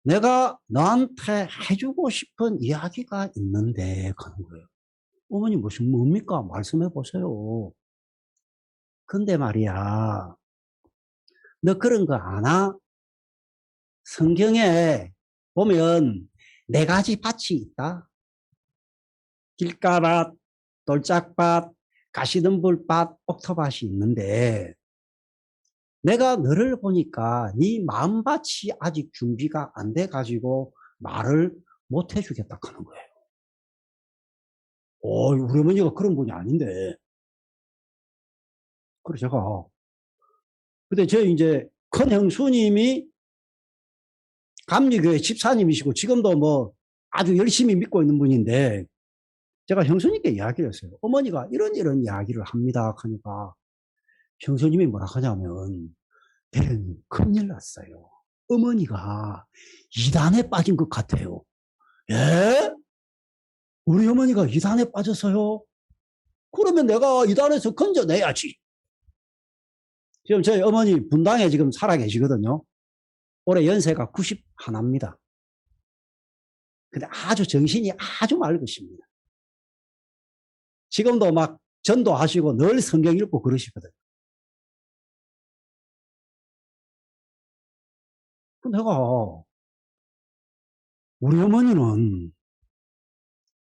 내가 너한테 해주고 싶은 이야기가 있는데 하는 거예요. 어머니 뭡니까? 말씀해 보세요. 근데 말이야, 너 그런 거 아나? 성경에 보면 4가지 밭이 있다. 길가밭, 돌짝밭, 가시덤불밭, 옥토밭이 있는데 내가 너를 보니까 네 마음밭이 아직 준비가 안 돼가지고 말을 못 해주겠다 하는 거예요. 우리 어머니가 그런 분이 아닌데. 그래서 제가 근데 저희 이제 큰 형수님이 감리교회 집사님이시고 지금도 뭐 아주 열심히 믿고 있는 분인데 제가 형수님께 이야기를 했어요. 어머니가 이런 이야기를 합니다 하니까 형수님이 뭐라 하냐면 대령님 큰일 났어요. 어머니가 이단에 빠진 것 같아요. 예? 우리 어머니가 이단에 빠졌어요? 그러면 내가 이단에서 건져내야지. 지금 저희 어머니 분당에 지금 살아 계시거든요. 올해 연세가 91입니다. 근데 아주 정신이 아주 맑으십니다. 지금도 막 전도하시고 늘 성경 읽고 그러시거든요. 내가 우리 어머니는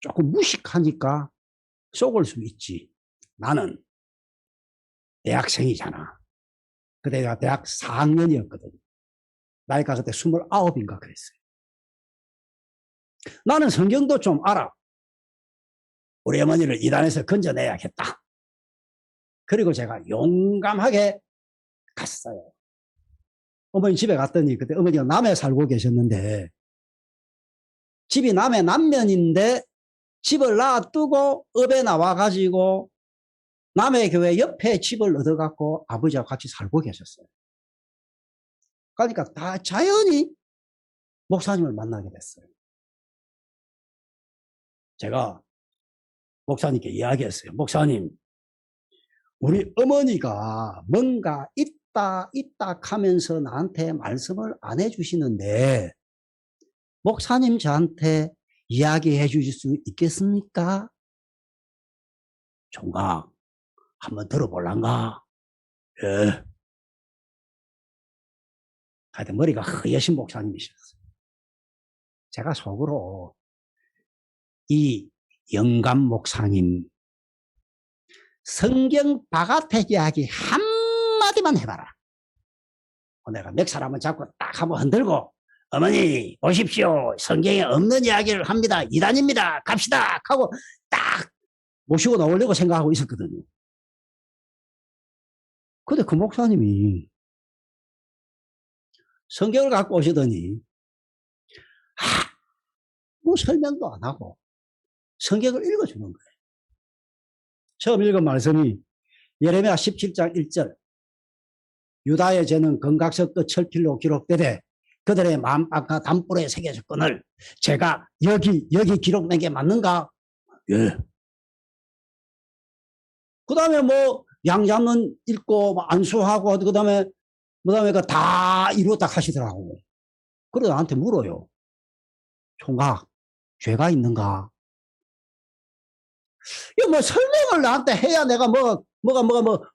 조금 무식하니까 속을 수 있지. 나는 대학생이잖아. 그때 내가 대학 4학년이었거든. 나이가 그때 29인가 그랬어요. 나는 성경도 좀 알아. 우리 어머니를 이단에서 건져내야겠다. 그리고 제가 용감하게 갔어요. 어머니 집에 갔더니 그때 어머니가 남해 살고 계셨는데 집이 남해 남면인데 집을 놔두고 업에 나와가지고 남해 교회 옆에 집을 얻어갖고 아버지와 같이 살고 계셨어요. 그러니까 다 자연히 목사님을 만나게 됐어요. 제가 목사님께 이야기했어요. 목사님, 우리 어머니가 뭔가 있다 하면서 나한테 말씀을 안 해주시는데 목사님 저한테 이야기해 주실 수 있겠습니까? 총각, 한번 들어볼란가? 예. 하여튼 머리가 허여신 목사님이셨어요. 제가 속으로 이 영감 목사님 성경 바깥의 이야기 한마디만 해봐라. 내가 멱살 한번 잡고 딱 한번 흔들고 어머니 오십시오. 성경에 없는 이야기를 합니다. 이단입니다. 갑시다 하고 딱 모시고 나오려고 생각하고 있었거든요. 근데 그 목사님이 성경을 갖고 오시더니 뭐 설명도 안 하고 성경을 읽어주는 거예요. 처음 읽은 말씀이 예레미야 17장 1절. 유다의 죄는 금각석 끝 철필로 기록되되 그들의 마음밭과 담불에 새겨졌거늘 제가 여기 기록된 게 맞는가? 예. 그 다음에 뭐 양잡는 읽고 안수하고 그 다음에 다 이루었다 하시더라고. 그래서 나한테 물어요. 총각, 죄가 있는가? 이거 뭐 설명을 나한테 해야 내가 뭐가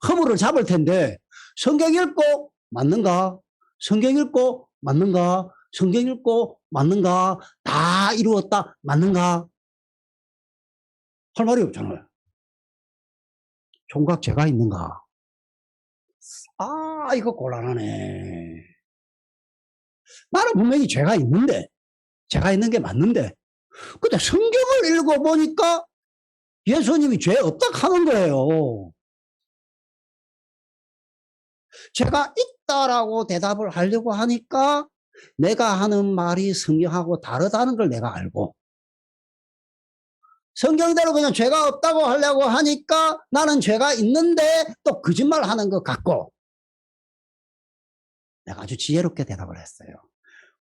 허물을 잡을 텐데 성경 읽고 맞는가? 성경 읽고 맞는가? 성경 읽고 맞는가? 다 이루었다 맞는가? 할 말이 없잖아요. 총각 죄가 있는가? 아, 이거 곤란하네. 나는 분명히 죄가 있는데, 죄가 있는 게 맞는데, 근데 성경을 읽어보니까 예수님이 죄 없다 하는 거예요. 죄가 있다라고 대답을 하려고 하니까 내가 하는 말이 성경하고 다르다는 걸 내가 알고, 성경대로 그냥 죄가 없다고 하려고 하니까 나는 죄가 있는데 또 거짓말 하는 것 같고, 내가 아주 지혜롭게 대답을 했어요.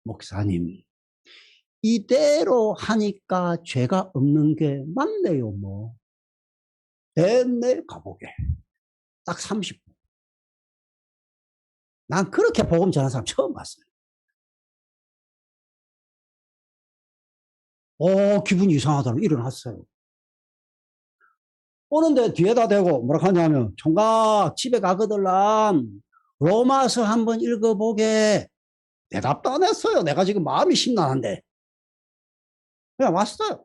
목사님, 이대로 하니까 죄가 없는 게 맞네요, 뭐. 됐네, 가보게. 딱 30분. 난 그렇게 복음 전하는 사람 처음 봤어요. 기분이 이상하다고 일어났어요. 오는데 뒤에다 대고 뭐라 하냐면, 총각 집에 가거들람 로마서 한번 읽어보게. 대답도 안 했어요. 내가 지금 마음이 심란한데. 그냥 왔어요.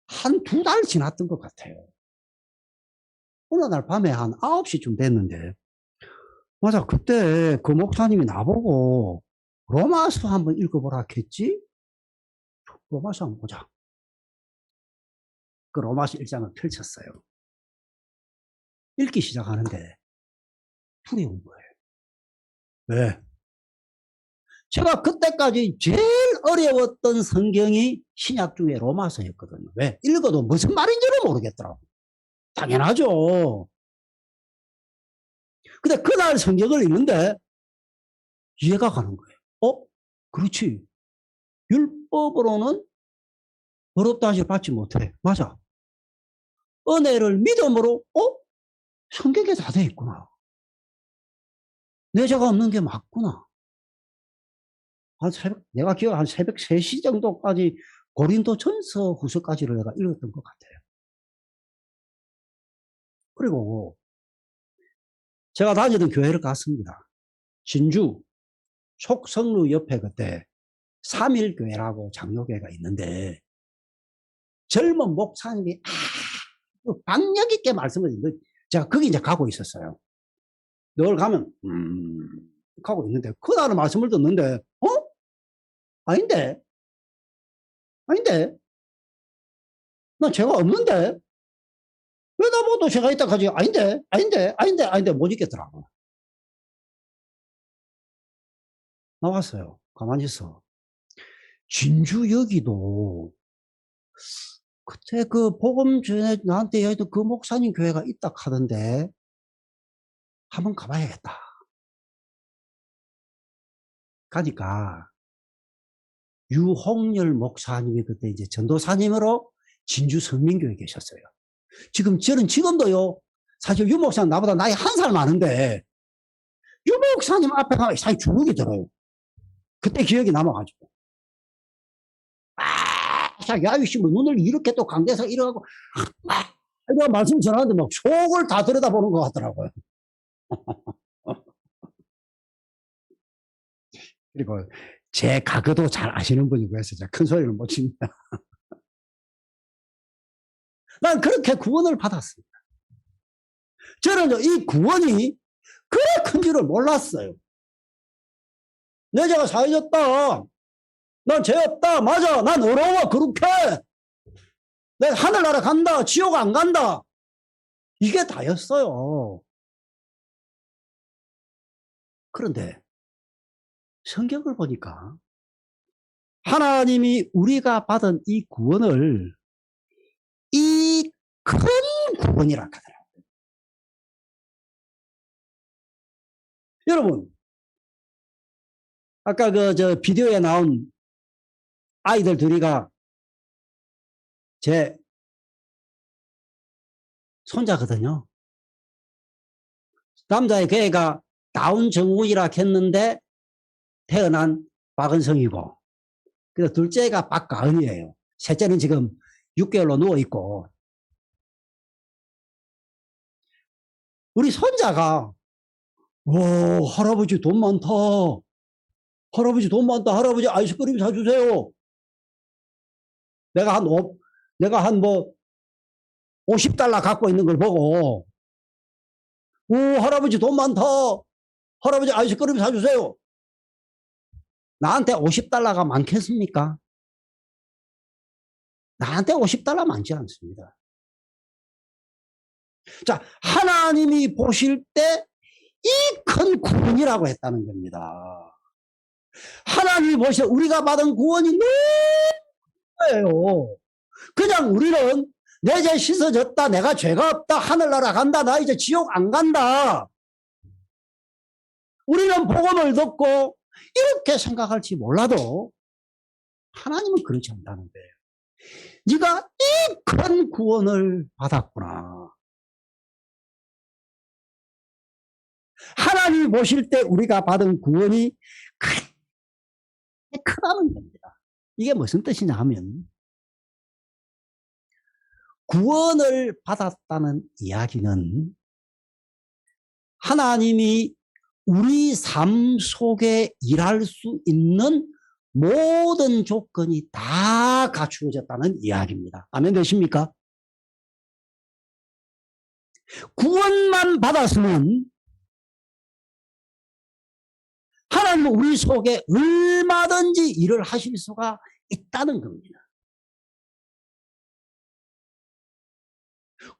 한 2달 지났던 것 같아요. 어느 날 밤에 한 9시쯤 됐는데, 맞아, 그때 그 목사님이 나보고 로마서 한번 읽어보라 했지? 로마서 한번 보자. 그 로마서 1장을 펼쳤어요. 읽기 시작하는데 두려운 거예요. 왜? 제가 그때까지 제일 어려웠던 성경이 신약 중에 로마서였거든요. 왜? 읽어도 무슨 말인지는 모르겠더라고요. 당연하죠. 근데 그날 성경을 읽는데 이해가 가는 거예요. 그렇지. 율법으로는 어렵다 하지 받지 못해. 맞아. 은혜를 믿음으로, 성경에 다 돼 있구나. 내 죄가 없는 게 맞구나. 내가 기억한 새벽 3시 정도까지 고린도전서 후서까지를 내가 읽었던 것 같아요. 그리고 제가 다니던 교회를 갔습니다. 진주 속성루 옆에 그때 3일교회라고 장로교회가 있는데 젊은 목사님이 박력 있게 말씀을 제가 거기 이제 가고 있었어요. 늘 가면 하고 있는데 그날은 말씀을 듣는데 아닌데 난 죄가 없는데 왜 나보고 죄가 있다 하지? 아닌데 못 읽겠더라고. 나왔어요. 가만히 있어. 진주여기도 그때 그 복음 전에 나한테 얘기했던 그 목사님 교회가 있다 하던데 한번 가봐야겠다. 가니까 유홍열 목사님이 그때 이제 전도사님으로 진주 성민교회에 계셨어요. 저는 지금도요, 사실 유 목사님 나보다 나이 1살 많은데, 유 목사님 앞에 가면 사실 주눅이 들어요. 그때 기억이 남아가지고. 야유씨, 뭐 눈을 이렇게 또 강대서 이러고, 내가 말씀 전하는데 막 속을 다 들여다보는 것 같더라고요. 그리고 제 가그도 잘 아시는 분이고 해서 제가 큰 소리를 못 칩니다. 난 그렇게 구원을 받았습니다. 저는 이 구원이 그래 큰 줄을 몰랐어요. 내 죄가 사해졌다. 난 죄 없다. 맞아. 난 어려워. 거룩해. 내 하늘나라 간다. 지옥 안 간다. 이게 다였어요. 그런데 성경을 보니까 하나님이 우리가 받은 이 구원을 이 큰 구원이라 하더라고요. 여러분, 아까 저 비디오에 나온 아이들 둘이가 제 손자거든요. 남자의 걔가 다운 증후이라 했는데 태어난 박은성이고, 그래서 둘째가 박가은이에요. 셋째는 지금 6개월로 누워있고, 우리 손자가, 오, 할아버지 돈 많다. 할아버지 돈 많다. 할아버지 아이스크림 사주세요. 내가 한 뭐, 50달러 갖고 있는 걸 보고, 오, 할아버지 돈 많다. 할아버지 아이스크림 사주세요. 나한테 50달러가 많겠습니까? 나한테 50달러 많지 않습니다. 자, 하나님이 보실 때 이 큰 구원이라고 했다는 겁니다. 하나님이 보실 때 우리가 받은 구원이 너무 예요. 그냥 우리는 내 죄 씻어졌다, 내가 죄가 없다, 하늘나라 간다, 나 이제 지옥 안 간다. 우리는 복음을 듣고 이렇게 생각할지 몰라도 하나님은 그렇지 않다는 거예요. 네가 이 큰 구원을 받았구나. 하나님이 보실 때 우리가 받은 구원이 크다는 겁니다. 이게 무슨 뜻이냐 하면 구원을 받았다는 이야기는 하나님이 우리 삶 속에 일할 수 있는 모든 조건이 다 갖추어졌다는 이야기입니다. 아멘 되십니까? 구원만 받았으면 하나님은 우리 속에 얼마든지 일을 하실 수가 있다는 겁니다.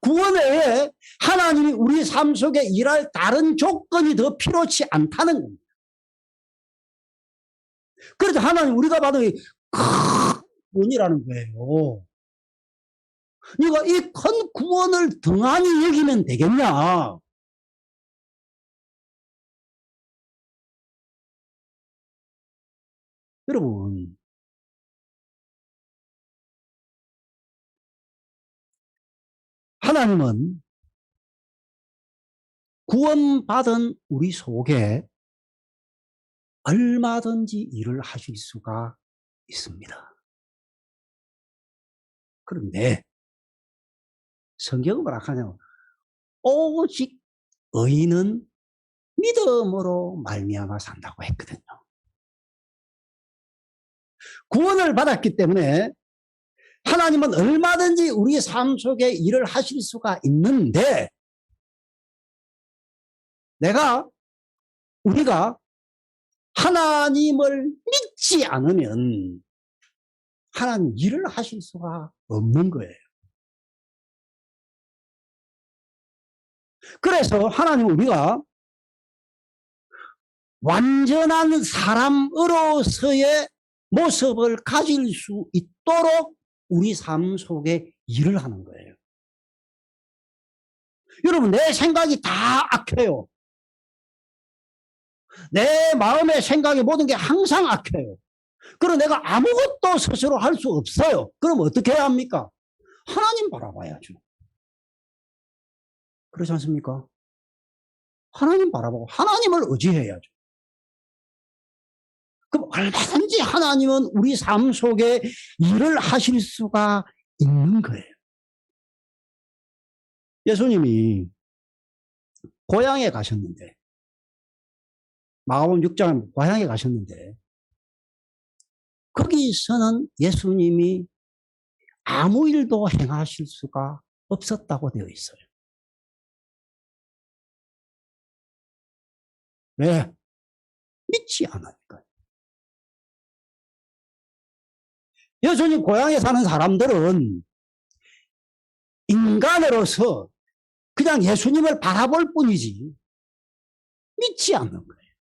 구원 외에 하나님이 우리 삶 속에 일할 다른 조건이 더 필요치 않다는 겁니다. 그래서 하나님 우리가 받은 큰 구원이라는 거예요. 네가 이 큰 구원을 등한히 여기면 되겠냐? 여러분, 하나님은 구원받은 우리 속에 얼마든지 일을 하실 수가 있습니다. 그런데 성경은 뭐라 하냐면 오직 의인은 믿음으로 말미암아 산다고 했거든요. 구원을 받았기 때문에 하나님은 얼마든지 우리 삶 속에 일을 하실 수가 있는데 우리가 하나님을 믿지 않으면 하나님 일을 하실 수가 없는 거예요. 그래서 하나님은 우리가 완전한 사람으로서의 모습을 가질 수 있도록 우리 삶 속에 일을 하는 거예요. 여러분, 내 생각이 다 악해요. 내 마음의 생각이 모든 게 항상 악해요. 그럼 내가 아무것도 스스로 할 수 없어요. 그럼 어떻게 해야 합니까? 하나님 바라봐야죠. 그렇지 않습니까? 하나님 바라보고 하나님을 의지해야죠. 그럼 얼마든지 하나님은 우리 삶 속에 일을 하실 수가 있는 거예요. 예수님이 고향에 가셨는데, 마가복음 6장 고향에 가셨는데, 거기서는 예수님이 아무 일도 행하실 수가 없었다고 되어 있어요. 왜? 믿지 않으니까요. 예수님 고향에 사는 사람들은 인간으로서 그냥 예수님을 바라볼 뿐이지 믿지 않는 거예요.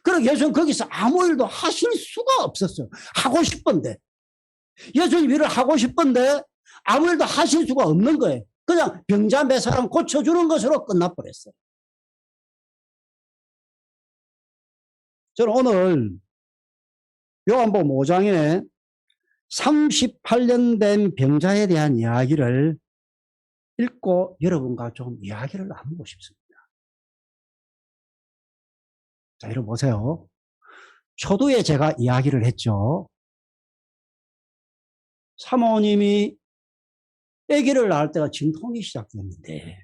그러고 예수는 거기서 아무 일도 하실 수가 없었어요. 하고 싶은데. 예수님 일을 하고 싶은데 아무 일도 하실 수가 없는 거예요. 그냥 병자 몇 사람 고쳐주는 것으로 끝나버렸어요. 저는 오늘 요한복음 5장에 38년 된 병자에 대한 이야기를 읽고 여러분과 좀 이야기를 나누고 싶습니다. 자, 여러분 보세요. 초두에 제가 이야기를 했죠. 사모님이 아기를 낳을 때가 진통이 시작됐는데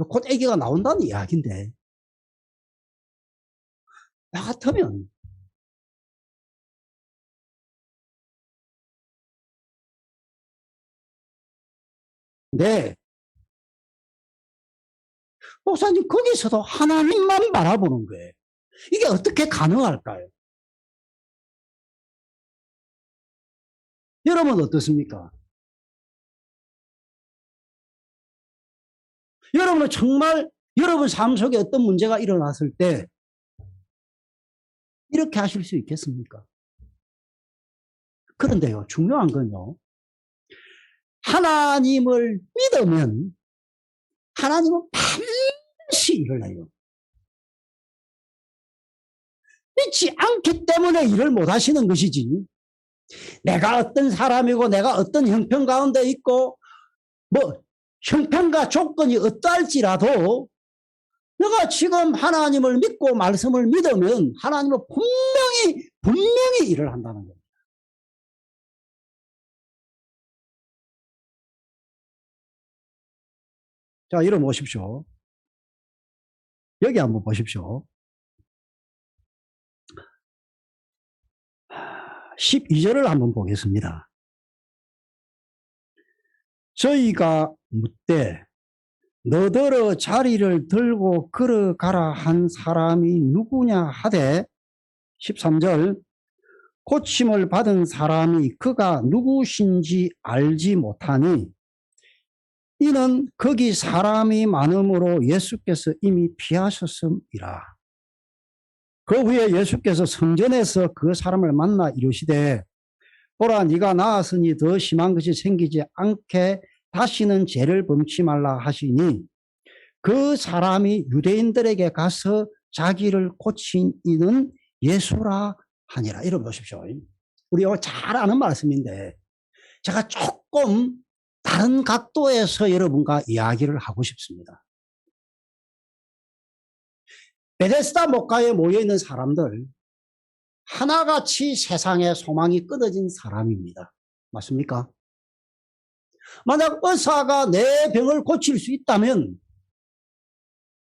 곧 아기가 나온다는 이야기인데 나 같으면 네, 목사님 거기서도 하나님만 바라보는 거예요. 이게 어떻게 가능할까요? 여러분 어떻습니까? 여러분은 정말 여러분 삶 속에 어떤 문제가 일어났을 때 이렇게 하실 수 있겠습니까? 그런데요, 중요한 건요, 하나님을 믿으면 하나님은 반드시 일을 해요. 믿지 않기 때문에 일을 못 하시는 것이지, 내가 어떤 사람이고 내가 어떤 형편 가운데 있고 뭐 형편과 조건이 어떠할지라도 내가 지금 하나님을 믿고 말씀을 믿으면 하나님은 분명히 일을 한다는 거예요. 자, 이리 보십시오. 여기 한번 보십시오. 12절을 한번 보겠습니다. 저희가 묻되 너더러 자리를 들고 걸어가라 한 사람이 누구냐 하되 13절 고침을 받은 사람이 그가 누구신지 알지 못하니 이는 거기 사람이 많음으로 예수께서 이미 피하셨음이라. 그 후에 예수께서 성전에서 그 사람을 만나 이르시되 보라 네가 나았으니 더 심한 것이 생기지 않게 다시는 죄를 범치 말라 하시니 그 사람이 유대인들에게 가서 자기를 고친 이는 예수라 하니라. 이러 보십시오. 우리 잘 아는 말씀인데 제가 조금 다른 각도에서 여러분과 이야기를 하고 싶습니다. 베데스다 목가에 모여있는 사람들 하나같이 세상에 소망이 끊어진 사람입니다. 맞습니까? 만약 의사가 내 병을 고칠 수 있다면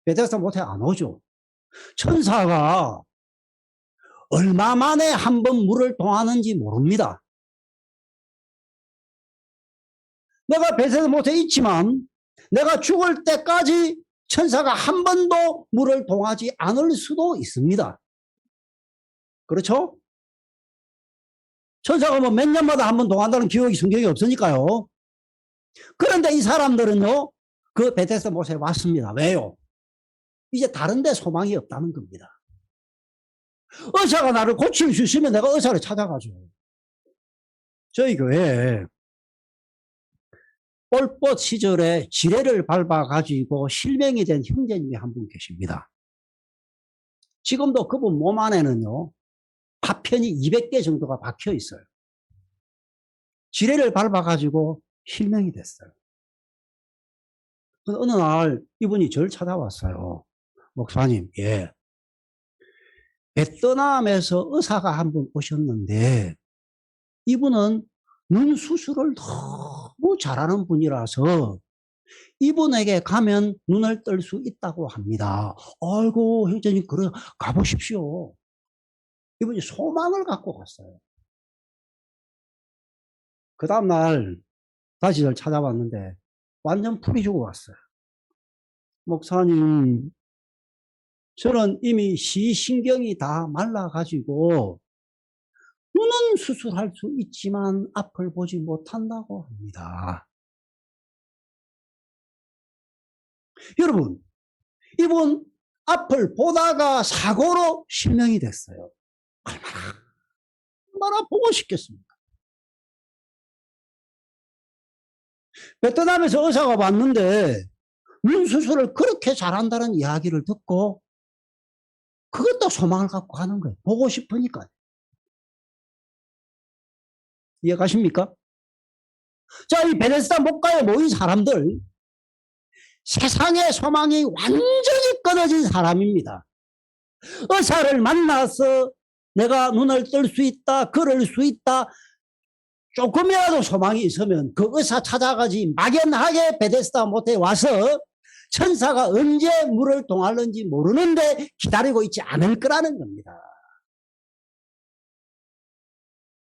베데스다 못에 안 오죠. 천사가 얼마 만에 한 번 물을 통하는지 모릅니다. 내가 베데스다 못에 있지만 내가 죽을 때까지 천사가 한 번도 물을 통하지 않을 수도 있습니다. 그렇죠? 천사가 뭐 몇 년마다 한 번 통한다는 기록이 성경에 없으니까요. 그런데 이 사람들은요, 그 베데스다 못에 왔습니다. 왜요? 이제 다른 데 소망이 없다는 겁니다. 의사가 나를 고칠 수 있으면 내가 의사를 찾아가죠. 저희 교회에 폴포 시절에 지뢰를 밟아가지고 실명이 된 형제님이 한 분 계십니다. 지금도 그분 몸 안에는요, 파편이 200개 정도가 박혀 있어요. 지뢰를 밟아가지고 실명이 됐어요. 어느 날 이분이 저를 찾아왔어요. 목사님, 예. 베트남에서 의사가 한 분 오셨는데 이분은 눈 수술을 너무 잘하는 분이라서 이분에게 가면 눈을 뜰 수 있다고 합니다. 아이고 형제님 그래 가보십시오. 이분이 소망을 갖고 갔어요. 그 다음날 다시 저를 찾아왔는데 완전 풀이 주고 왔어요. 목사님 저는 이미 시신경이 다 말라가지고 눈은 수술할 수 있지만 앞을 보지 못한다고 합니다. 여러분, 이분 앞을 보다가 사고로 실명이 됐어요. 얼마나 보고 싶겠습니까? 베트남에서 의사가 왔는데 눈 수술을 그렇게 잘한다는 이야기를 듣고 그것도 소망을 갖고 가는 거예요. 보고 싶으니까. 이해가십니까? 자, 이 베데스다 목가에 모인 사람들, 세상의 소망이 완전히 끊어진 사람입니다. 의사를 만나서 내가 눈을 뜰 수 있다, 걸을 수 있다, 조금이라도 소망이 있으면 그 의사 찾아가지 막연하게 베데스다 못에 와서 천사가 언제 물을 동하는지 모르는데 기다리고 있지 않을 거라는 겁니다.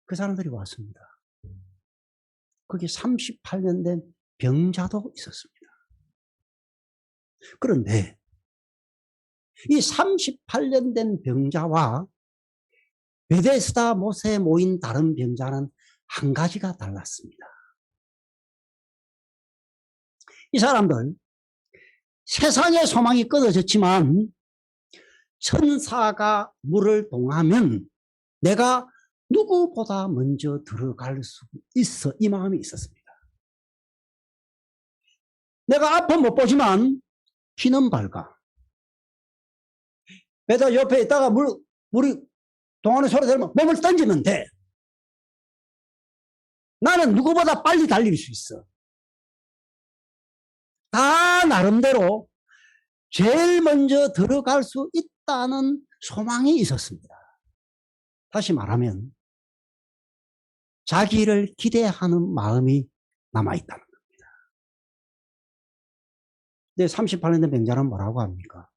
그 사람들이 왔습니다. 거기 38년 된 병자도 있었습니다. 그런데 이 38년 된 병자와 베데스다 못에 모인 다른 병자는 한 가지가 달랐습니다. 이 사람들 세상의 소망이 끊어졌지만 천사가 물을 동하면 내가 누구보다 먼저 들어갈 수 있어, 이 마음이 있었습니다. 내가 앞은 못 보지만 귀는 밝아. 배다 옆에 있다가 물이 동하는 소리 들으면 몸을 던지면 돼. 나는 누구보다 빨리 달릴 수 있어. 다 나름대로 제일 먼저 들어갈 수 있다는 소망이 있었습니다. 다시 말하면 자기를 기대하는 마음이 남아있다는 겁니다. 근데 38년 된 병자는 뭐라고 합니까?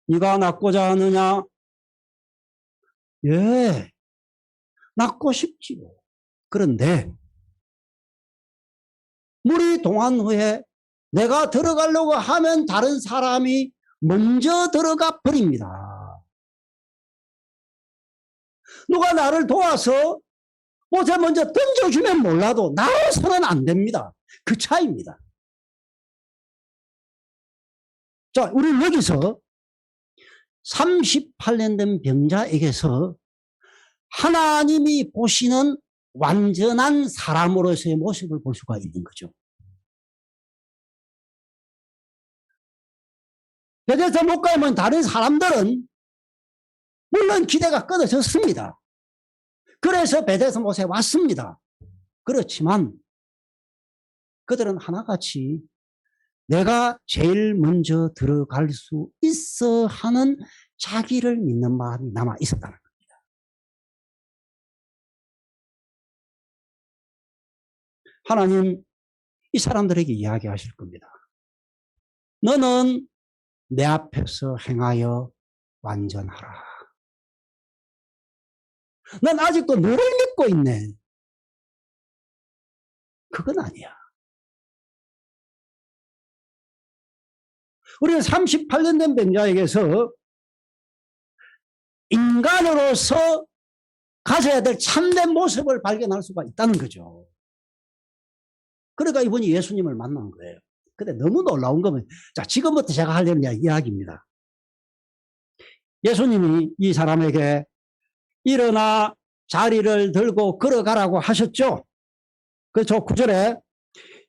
네가 낫고자 하느냐? 예, 낫고 싶지요. 그런데 물이 동한 후에 내가 들어가려고 하면 다른 사람이 먼저 들어가 버립니다. 누가 나를 도와서 옷에 먼저 던져주면 몰라도 나와서는 안 됩니다. 그 차이입니다. 자, 우리 여기서 38년 된 병자에게서 하나님이 보시는 완전한 사람으로서의 모습을 볼 수가 있는 거죠. 베데스다 못 가면 다른 사람들은 물론 기대가 끊어졌습니다. 그래서 베데스다 못에 왔습니다. 그렇지만 그들은 하나같이 내가 제일 먼저 들어갈 수 있어 하는 자기를 믿는 마음이 남아 있었다는 겁니다. 하나님 이 사람들에게 이야기하실 겁니다. 너는 내 앞에서 행하여 완전하라. 넌 아직도 너를 믿고 있네. 그건 아니야. 우리는 38년 된 병자에게서 인간으로서 가져야 될 참된 모습을 발견할 수가 있다는 거죠. 그러니까 이분이 예수님을 만난 거예요. 근데 너무 놀라운 거면, 자, 지금부터 제가 하려는 이야기입니다. 예수님이 이 사람에게 일어나 자리를 들고 걸어가라고 하셨죠. 그래서 9절에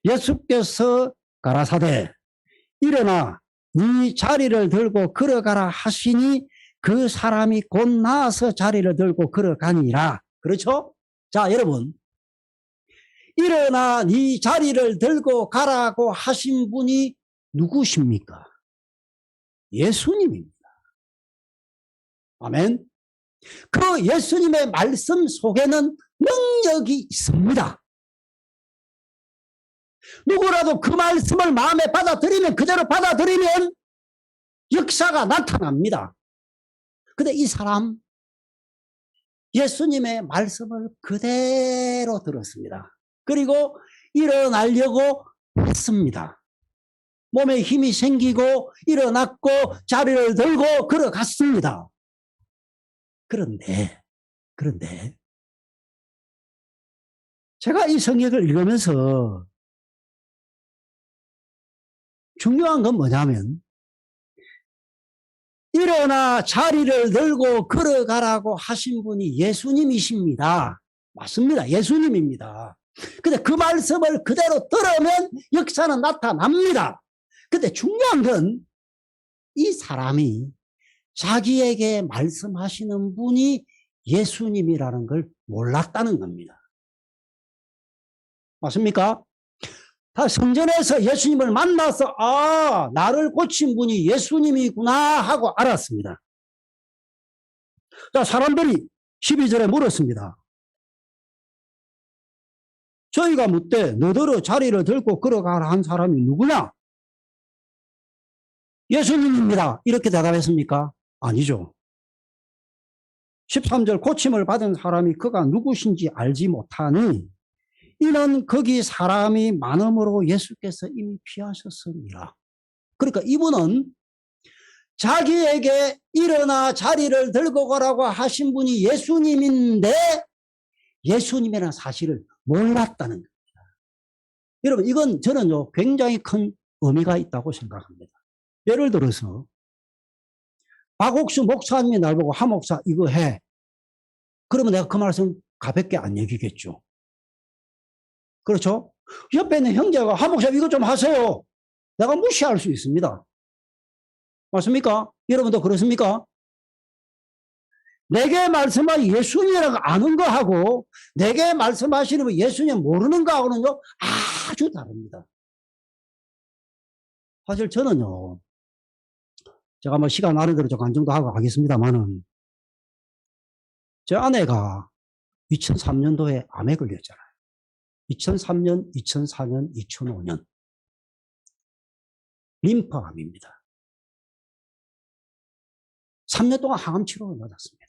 예수께서 가라사대 일어나 네 자리를 들고 걸어가라 하시니 그 사람이 곧 나아서 자리를 들고 걸어가니라. 그렇죠? 자, 여러분, 일어나 네 자리를 들고 가라고 하신 분이 누구십니까? 예수님입니다. 아멘. 그 예수님의 말씀 속에는 능력이 있습니다. 누구라도 그 말씀을 마음에 받아들이면, 그대로 받아들이면 역사가 나타납니다. 근데 이 사람 예수님의 말씀을 그대로 들었습니다. 그리고 일어나려고 했습니다. 몸에 힘이 생기고 일어났고 자리를 들고 걸어갔습니다. 그런데 제가 이 성경을 읽으면서 중요한 건 뭐냐면 일어나 자리를 들고 걸어가라고 하신 분이 예수님이십니다. 맞습니다. 예수님입니다. 근데 그 말씀을 그대로 들으면 역사는 나타납니다. 근데 중요한 건 이 사람이 자기에게 말씀하시는 분이 예수님이라는 걸 몰랐다는 겁니다. 맞습니까? 다 성전에서 예수님을 만나서 아, 나를 고친 분이 예수님이구나 하고 알았습니다. 자, 사람들이 12절에 물었습니다. 저희가 묻되 너더러 자리를 들고 걸어가라 한 사람이 누구냐? 예수님입니다. 이렇게 대답했습니까? 아니죠. 13절 고침을 받은 사람이 그가 누구신지 알지 못하니 이는 거기 사람이 많음으로 예수께서 이미 피하셨습니다. 그러니까 이분은 자기에게 일어나 자리를 들고 가라고 하신 분이 예수님인데 예수님이라는 사실을 몰랐다는 겁니다. 여러분 이건 저는요 굉장히 큰 의미가 있다고 생각합니다. 예를 들어서 박옥수 목사님이 나보고 하 목사 이거 해. 그러면 내가 그 말씀 가볍게 안 여기겠죠. 그렇죠? 옆에 있는 형제가 하 목사 이거 좀 하세요. 내가 무시할 수 있습니다. 맞습니까? 여러분도 그렇습니까? 내게 말씀한 예수님이라고 아는 거하고 내게 말씀하시는 예수님 모르는 거하고는요 아주 다릅니다. 사실 저는요 제가 뭐 시간 나는 대로 좀 간증도 하고 하겠습니다만은 제 아내가 2003년도에 암에 걸렸잖아요. 2003년, 2004년, 2005년 림프암입니다. 3년 동안 항암 치료를 받았습니다.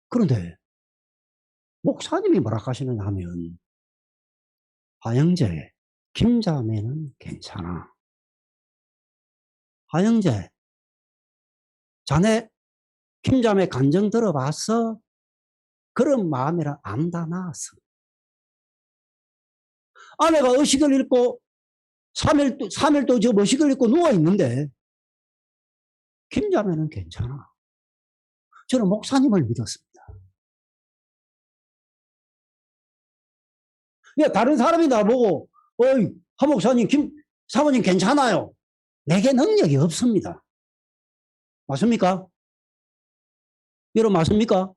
그런데 목사님이 뭐라 하시느냐 하면 하영재, 김자매는 괜찮아. 하영재, 자네 김자매 간증 들어봤어? 그런 마음이라 안 다 나았어. 아내가 의식을 잃고 3일도 저 의식을 잃고 누워있는데 김자매는 괜찮아. 저는 목사님을 믿었습니다. 다른 사람이 나보고 어이 하 목사님 사모님 괜찮아요. 내게 능력이 없습니다. 맞습니까? 여러분 맞습니까?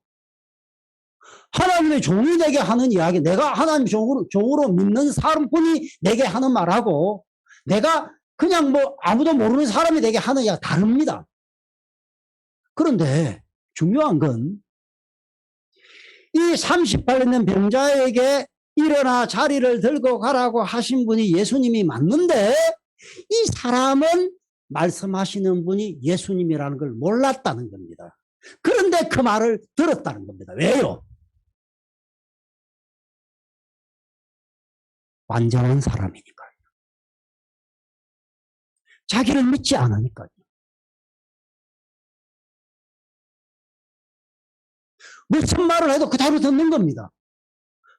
하나님의 종이 내게 하는 이야기, 내가 하나님 종으로 믿는 사람뿐이 내게 하는 말하고 내가 그냥 뭐 아무도 모르는 사람이 내게 하는 이야기가 다릅니다. 그런데 중요한 건 이 38년 된 병자에게 일어나 자리를 들고 가라고 하신 분이 예수님이 맞는데 이 사람은 말씀하시는 분이 예수님이라는 걸 몰랐다는 겁니다. 그런데 그 말을 들었다는 겁니다. 왜요? 완전한 사람이니까요. 자기를 믿지 않으니까요. 무슨 말을 해도 그대로 듣는 겁니다.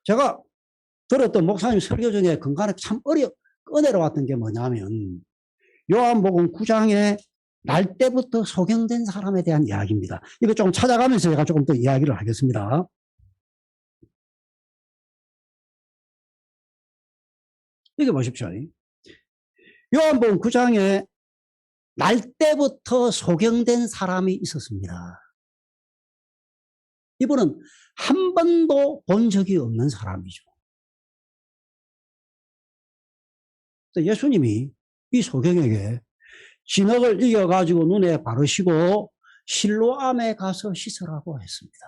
제가 들었던 목사님 설교 중에 건강에 참 은혜로웠던 게 뭐냐면 요한복음 9장에 날 때부터 소경된 사람에 대한 이야기입니다. 이거 조금 찾아가면서 제가 조금 더 이야기를 하겠습니다. 여기 보십시오. 요한복음 9장에 날 때부터 소경된 사람이 있었습니다. 이분은 한 번도 본 적이 없는 사람이죠. 예수님이 이 소경에게 진흙을 이겨가지고 눈에 바르시고 실로암에 가서 씻으라고 했습니다.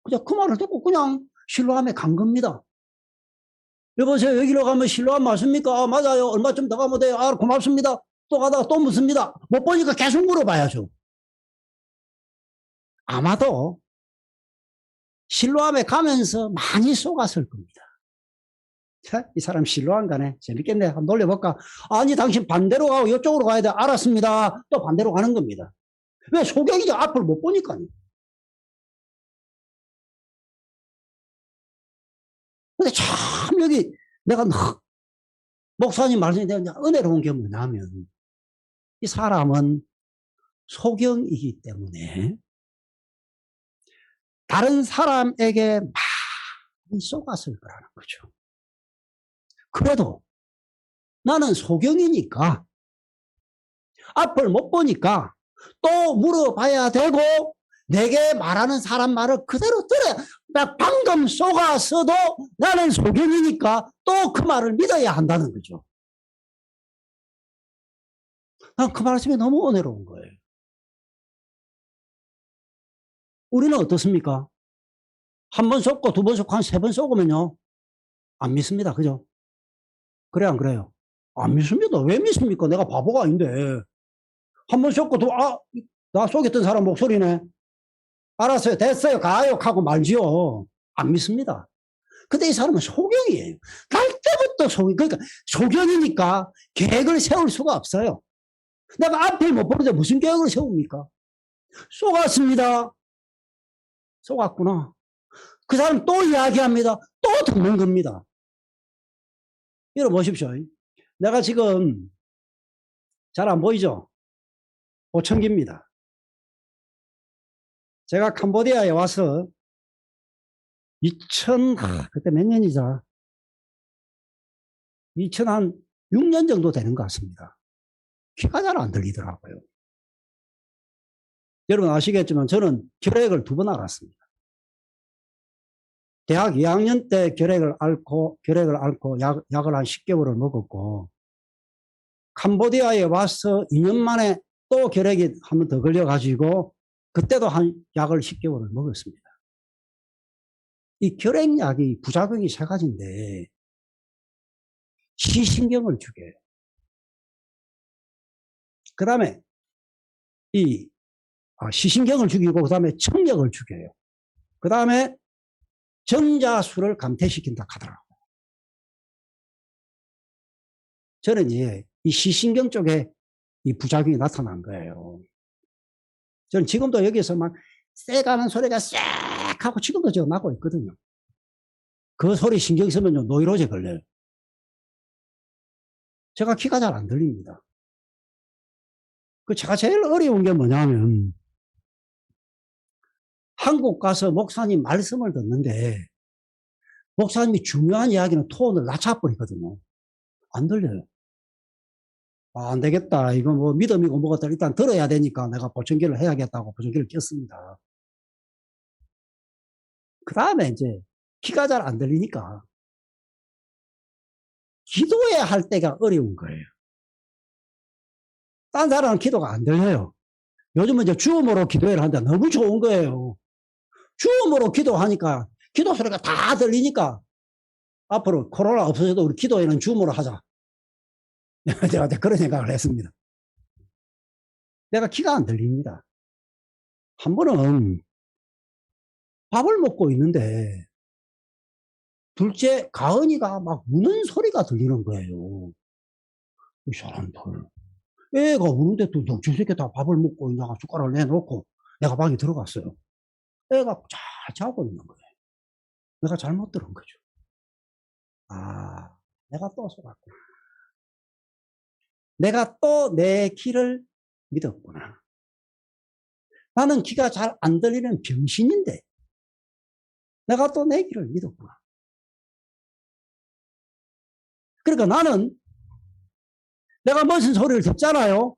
그냥 그 말을 듣고 그냥 실로암에 간 겁니다. 여보세요, 여기로 가면 실로암 맞습니까? 아, 맞아요. 얼마쯤 더 가면 돼요? 아, 고맙습니다. 또 가다가 또 묻습니다. 못 보니까 계속 물어봐야죠. 아마도 실로암에 가면서 많이 속았을 겁니다. 자, 이 사람 실로암 가네. 재밌겠네. 한번 놀려볼까? 아니, 당신 반대로 가고 이쪽으로 가야 돼. 알았습니다. 또 반대로 가는 겁니다. 왜? 소경이죠. 앞을 못 보니까요. 근데 참 여기 내가 목사님 말씀에 대한 은혜로운 게 뭐냐면 이 사람은 소경이기 때문에 다른 사람에게 많이 속았을 거라는 거죠. 그래도 나는 소경이니까 앞을 못 보니까 또 물어봐야 되고 내게 말하는 사람 말을 그대로 들어야, 나 방금 속았어도 나는 소경이니까 또 그 말을 믿어야 한다는 거죠. 난 그 말씀이 너무 은혜로운 거예요. 우리는 어떻습니까? 한 번 속고 두 번 속고 한 세 번 속으면요 안 믿습니다. 그죠? 그래 안 그래요? 안 믿습니다. 왜 믿습니까? 내가 바보가 아닌데. 한 번 속고 나 속였던 사람 목소리네. 알았어요. 됐어요. 가요. 하고 말지요. 안 믿습니다. 근데 이 사람은 소경이에요. 갈 때부터 소경. 그러니까 소경이니까 계획을 세울 수가 없어요. 내가 앞을 못 보는데 무슨 계획을 세웁니까? 속았습니다. 속았구나. 그 사람 또 이야기합니다. 또 듣는 겁니다. 여러분 보십시오. 내가 지금 잘 안 보이죠? 오천기입니다. 제가 캄보디아에 와서 그때 몇 년이자 2006년 정도 되는 것 같습니다. 귀가 잘 안 들리더라고요. 여러분 아시겠지만 저는 결핵을 2번 앓았습니다. 대학 2학년 때 결핵을 앓고 약을 한 10개월을 먹었고, 캄보디아에 와서 2년 만에 또 결핵이 한 번 더 걸려가지고 그때도 한 약을 10개월을 먹었습니다. 이 결핵약이 부작용이 3가지인데 시신경을 죽여요. 그 다음에 시신경을 죽이고 그 다음에 청력을 죽여요. 그 다음에 정자수를 감퇴시킨다 하더라고요. 저는 이 시신경 쪽에 이 부작용이 나타난 거예요. 저는 지금도 여기서 막 쎄가는 소리가 쎄 하고 지금도 제가 나고 있거든요. 그 소리 신경 쓰면 노이로제 걸려요. 제가 귀가 잘 안 들립니다. 제가 제일 어려운 게 뭐냐면 한국 가서 목사님 말씀을 듣는데 목사님이 중요한 이야기는 톤을 낮춰버리거든요. 안 들려요. 안 되겠다. 이거 뭐 믿음이고 뭐가 일단 들어야 되니까 내가 보청기를 해야겠다고 보청기를 꼈습니다. 그 다음에 이제 귀가 잘 안 들리니까 기도해야 할 때가 어려운 거예요. 딴 사람은 기도가 안 들려요. 요즘은 이제 주음으로 기도를 하는데 너무 좋은 거예요. 주음으로 기도하니까 기도 소리가 다 들리니까 앞으로 코로나 없어져도 우리 기도회는 주음으로 하자. 제가 그런 생각을 했습니다. 내가 귀가 안 들립니다. 한 번은 밥을 먹고 있는데 둘째 가은이가 막 우는 소리가 들리는 거예요. 이 사람들 애가 우는데 또 저 새끼 다 밥을 먹고 있냐가 숟가락을 내놓고 내가 방에 들어갔어요. 애가 잘 자고 있는 거예요. 내가 잘못 들은 거죠. 내가 또 속았구나. 내가 또 내 귀를 믿었구나. 나는 귀가 잘 안 들리는 병신인데 내가 또 내 귀를 믿었구나. 그러니까 나는 내가 무슨 소리를 듣잖아요.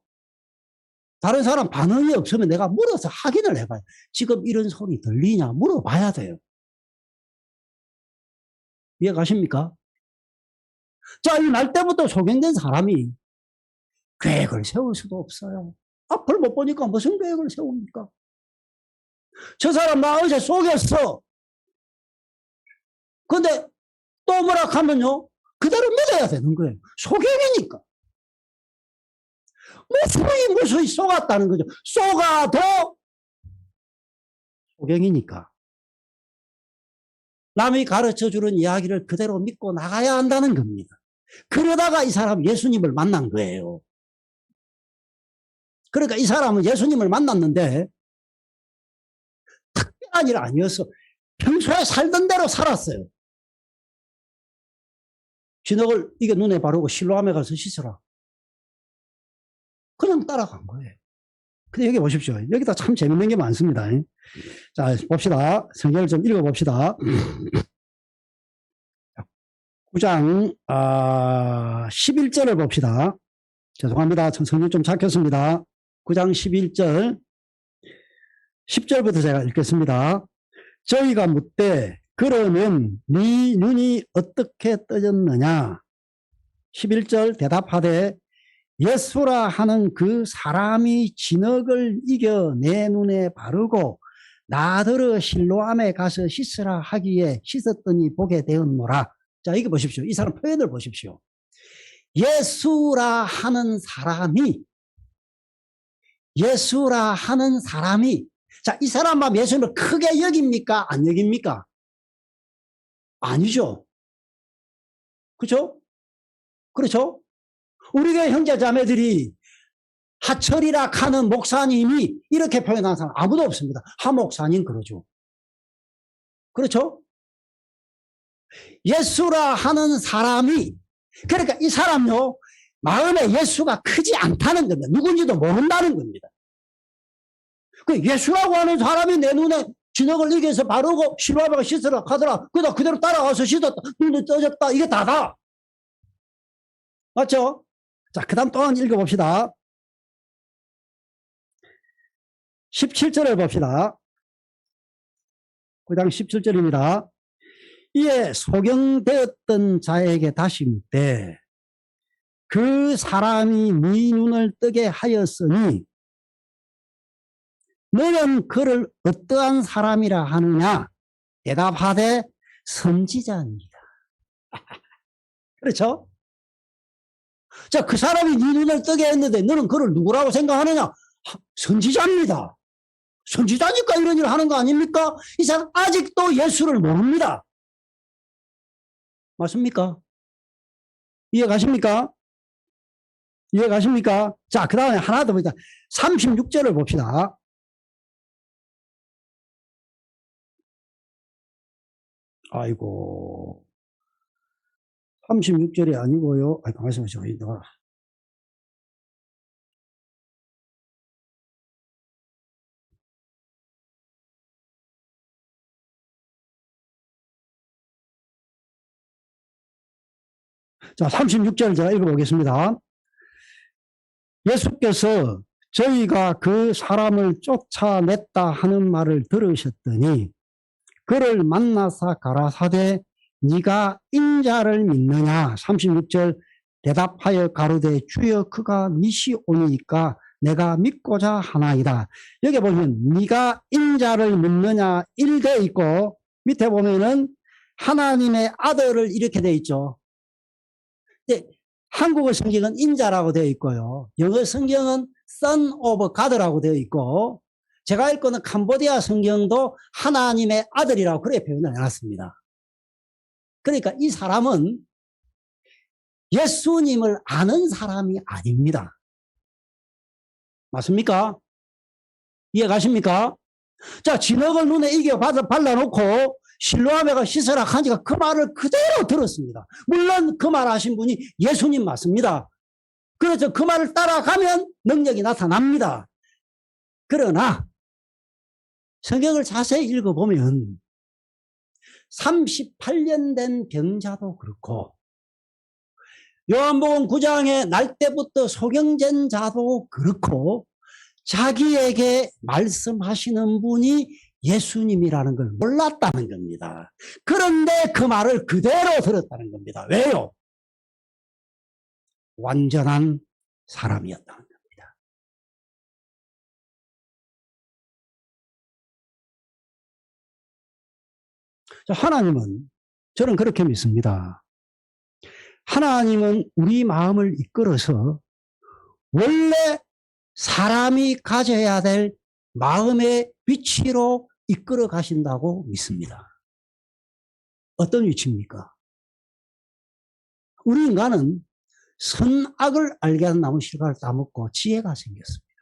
다른 사람 반응이 없으면 내가 물어서 확인을 해봐요. 지금 이런 소리 들리냐 물어봐야 돼요. 이해 가십니까? 자, 이 날 때부터 소경된 사람이 계획을 세울 수도 없어요. 앞을 못 보니까 무슨 계획을 세웁니까? 저 사람 나 어제 속였어. 근데 또 뭐라 하면요 그대로 믿어야 되는 거예요. 소경이니까. 무수히 속았다는 거죠. 속아도 소경이니까. 남이 가르쳐주는 이야기를 그대로 믿고 나가야 한다는 겁니다. 그러다가 이 사람 예수님을 만난 거예요. 그러니까 이 사람은 예수님을 만났는데 특별한 일 아니었어. 평소에 살던 대로 살았어요. 진흙을 이게 눈에 바르고 실로암에 가서 씻어라. 그냥 따라간 거예요. 근데 여기 보십시오. 여기다 참 재밌는 게 많습니다. 자, 봅시다. 성경을 좀 읽어봅시다. 9장 11절을 봅시다. 죄송합니다. 성경 좀 작혔습니다. 9장 11절 10절부터 제가 읽겠습니다. 저희가 묻되 그러면 네 눈이 어떻게 떠졌느냐. 11절 대답하되 예수라 하는 그 사람이 진흙을 이겨 내 눈에 바르고 나더러 실로암에 가서 씻으라 하기에 씻었더니 보게 되었노라. 자, 이거 보십시오. 이 사람 표현을 보십시오. 예수라 하는 사람이 자, 이 사람만 예수를 크게 여깁니까? 안 여깁니까? 아니죠. 그렇죠? 그렇죠? 우리가 형제 자매들이 하철이라 하는 목사님이 이렇게 표현한 사람 아무도 없습니다. 하 목사님 그러죠. 그렇죠? 예수라 하는 사람이, 그러니까 이 사람요, 마음에 예수가 크지 않다는 겁니다. 누군지도 모른다는 겁니다. 그 예수라고 하는 사람이 내 눈에 진흙을 이겨서 바르고 실로암에 씻으라 하더라. 그대로 따라가서 씻었다. 눈이 떠졌다. 이게 다다. 맞죠? 자, 그 다음 또 한 번 읽어봅시다. 17절을 봅시다. 9장 17절입니다. 이에 소경되었던 자에게 다시 묻되 그 사람이 네 눈을 뜨게 하였으니 너는 그를 어떠한 사람이라 하느냐. 대답하되 선지자입니다. 그렇죠? 자, 그 사람이 네 눈을 뜨게 했는데 너는 그를 누구라고 생각하느냐? 선지자입니다. 선지자니까 이런 일을 하는 거 아닙니까? 이 사람 아직도 예수를 모릅니다. 맞습니까? 이해가십니까? 이해가십니까? 자, 그 다음에 하나 더 봅시다. 36절을 봅시다. 아이고. 36절이 아니고요. 아이고, 말씀하시죠. 자, 36절 제가 읽어보겠습니다. 예수께서 저희가 그 사람을 쫓아냈다 하는 말을 들으셨더니 그를 만나사 가라사대 네가 인자를 믿느냐. 36절 대답하여 가로되 주여 그가 미시오니까 내가 믿고자 하나이다. 여기 보면 네가 인자를 믿느냐 1돼 있고 밑에 보면은 하나님의 아들을 이렇게 돼 있죠. 근데 한국어 성경은 인자라고 되어 있고요. 영어 성경은 Son of God라고 되어 있고 제가 읽고는 캄보디아 성경도 하나님의 아들이라고 그렇게 표현을 해놨습니다. 그러니까 이 사람은 예수님을 아는 사람이 아닙니다. 맞습니까? 이해가십니까? 자, 진흙을 눈에 이겨 발라놓고 실로암에가 씻으라 하니까 그 말을 그대로 들었습니다. 물론 그 말 하신 분이 예수님 맞습니다. 그래서 그 말을 따라가면 능력이 나타납니다. 그러나 성경을 자세히 읽어보면 38년 된 병자도 그렇고 요한복음 9장에 날 때부터 소경된 자도 그렇고 자기에게 말씀하시는 분이 예수님이라는 걸 몰랐다는 겁니다. 그런데 그 말을 그대로 들었다는 겁니다. 왜요? 완전한 사람이었다는 겁니다. 하나님은, 저는 그렇게 믿습니다. 하나님은 우리 마음을 이끌어서 원래 사람이 가져야 될 마음의 위치로 이끌어 가신다고 믿습니다. 어떤 위치입니까? 우리 인간은 선악을 알게 하는 나무 실과를 따먹고 지혜가 생겼습니다.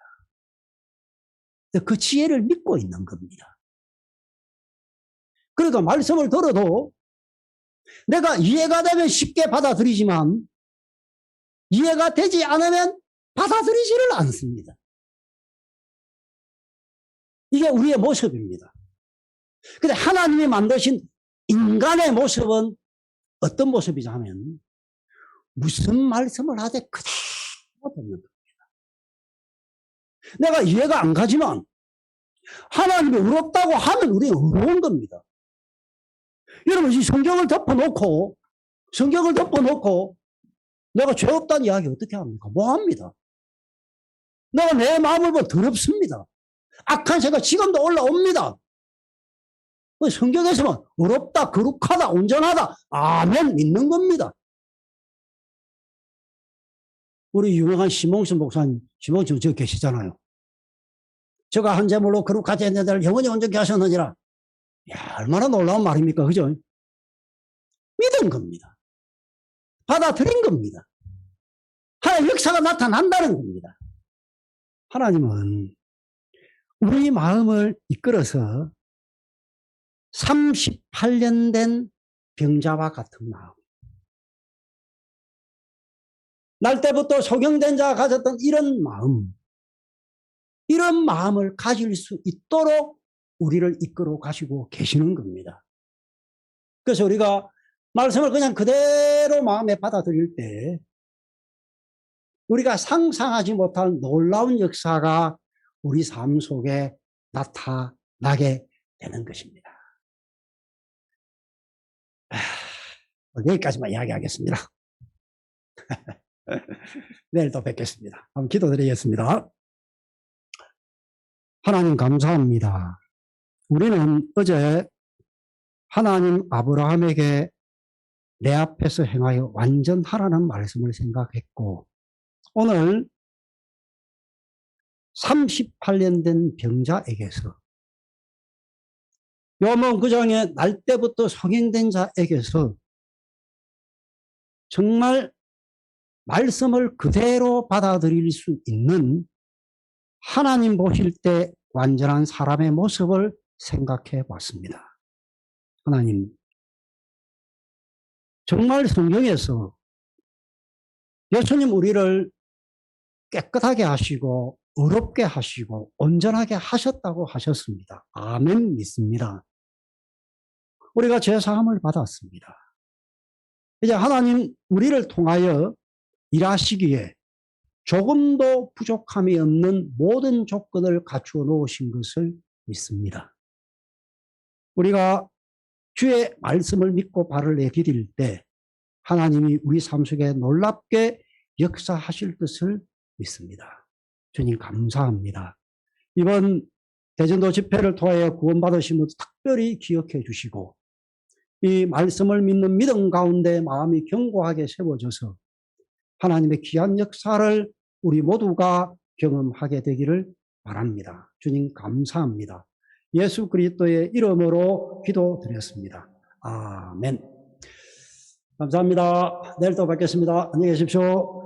그 지혜를 믿고 있는 겁니다. 그러니까 말씀을 들어도 내가 이해가 되면 쉽게 받아들이지만 이해가 되지 않으면 받아들이지를 않습니다. 이게 우리의 모습입니다. 근데 하나님이 만드신 인간의 모습은 어떤 모습이냐 하면 무슨 말씀을 하되 그대로 듣는 겁니다. 내가 이해가 안 가지만 하나님이 의롭다고 하면 우리는 의로운 겁니다. 여러분, 이 성경을 덮어놓고 내가 죄 없다는 이야기 어떻게 합니까? 뭐 합니다. 내가 내 마음을 보면 더럽습니다. 악한 생각 지금도 올라옵니다. 성경에서만 의롭다, 거룩하다, 온전하다, 아멘 믿는 겁니다. 우리 유명한 심홍선 목사님, 심홍선 저기 계시잖아요. 저가 한 제물로 거룩하지 않는 자를 영원히 온전케 하셨느니라. 야, 얼마나 놀라운 말입니까? 그죠? 믿은 겁니다. 받아들인 겁니다. 하나님 역사가 나타난다는 겁니다. 하나님은 우리 마음을 이끌어서 38년 된 병자와 같은 마음, 날 때부터 소경된 자가 가졌던 이런 마음을 가질 수 있도록 우리를 이끌어 가시고 계시는 겁니다. 그래서 우리가 말씀을 그냥 그대로 마음에 받아들일 때 우리가 상상하지 못한 놀라운 역사가 우리 삶 속에 나타나게 되는 것입니다. 여기까지만 이야기하겠습니다. 내일 또 뵙겠습니다. 한번 기도드리겠습니다. 하나님 감사합니다. 우리는 어제 하나님 아브라함에게 내 앞에서 행하여 완전하라는 말씀을 생각했고, 오늘 38년 된 병자에게서, 요한복음 9장에 날 때부터 성행된 자에게서 정말 말씀을 그대로 받아들일 수 있는 하나님 보실 때 완전한 사람의 모습을 생각해 봤습니다. 하나님, 정말 성경에서 예수님 우리를 깨끗하게 하시고 의롭게 하시고 온전하게 하셨다고 하셨습니다. 아멘 믿습니다. 우리가 죄사함을 받았습니다. 이제 하나님 우리를 통하여 일하시기에 조금도 부족함이 없는 모든 조건을 갖추어 놓으신 것을 믿습니다. 우리가 주의 말씀을 믿고 발을 내디딜 때 하나님이 우리 삶 속에 놀랍게 역사하실 것을 믿습니다. 주님 감사합니다. 이번 대전도 집회를 통하여 구원받으신 분 특별히 기억해 주시고 이 말씀을 믿는 믿음 가운데 마음이 견고하게 세워져서 하나님의 귀한 역사를 우리 모두가 경험하게 되기를 바랍니다. 주님 감사합니다. 예수 그리스도의 이름으로 기도드렸습니다. 아멘. 감사합니다. 내일 또 뵙겠습니다. 안녕히 계십시오.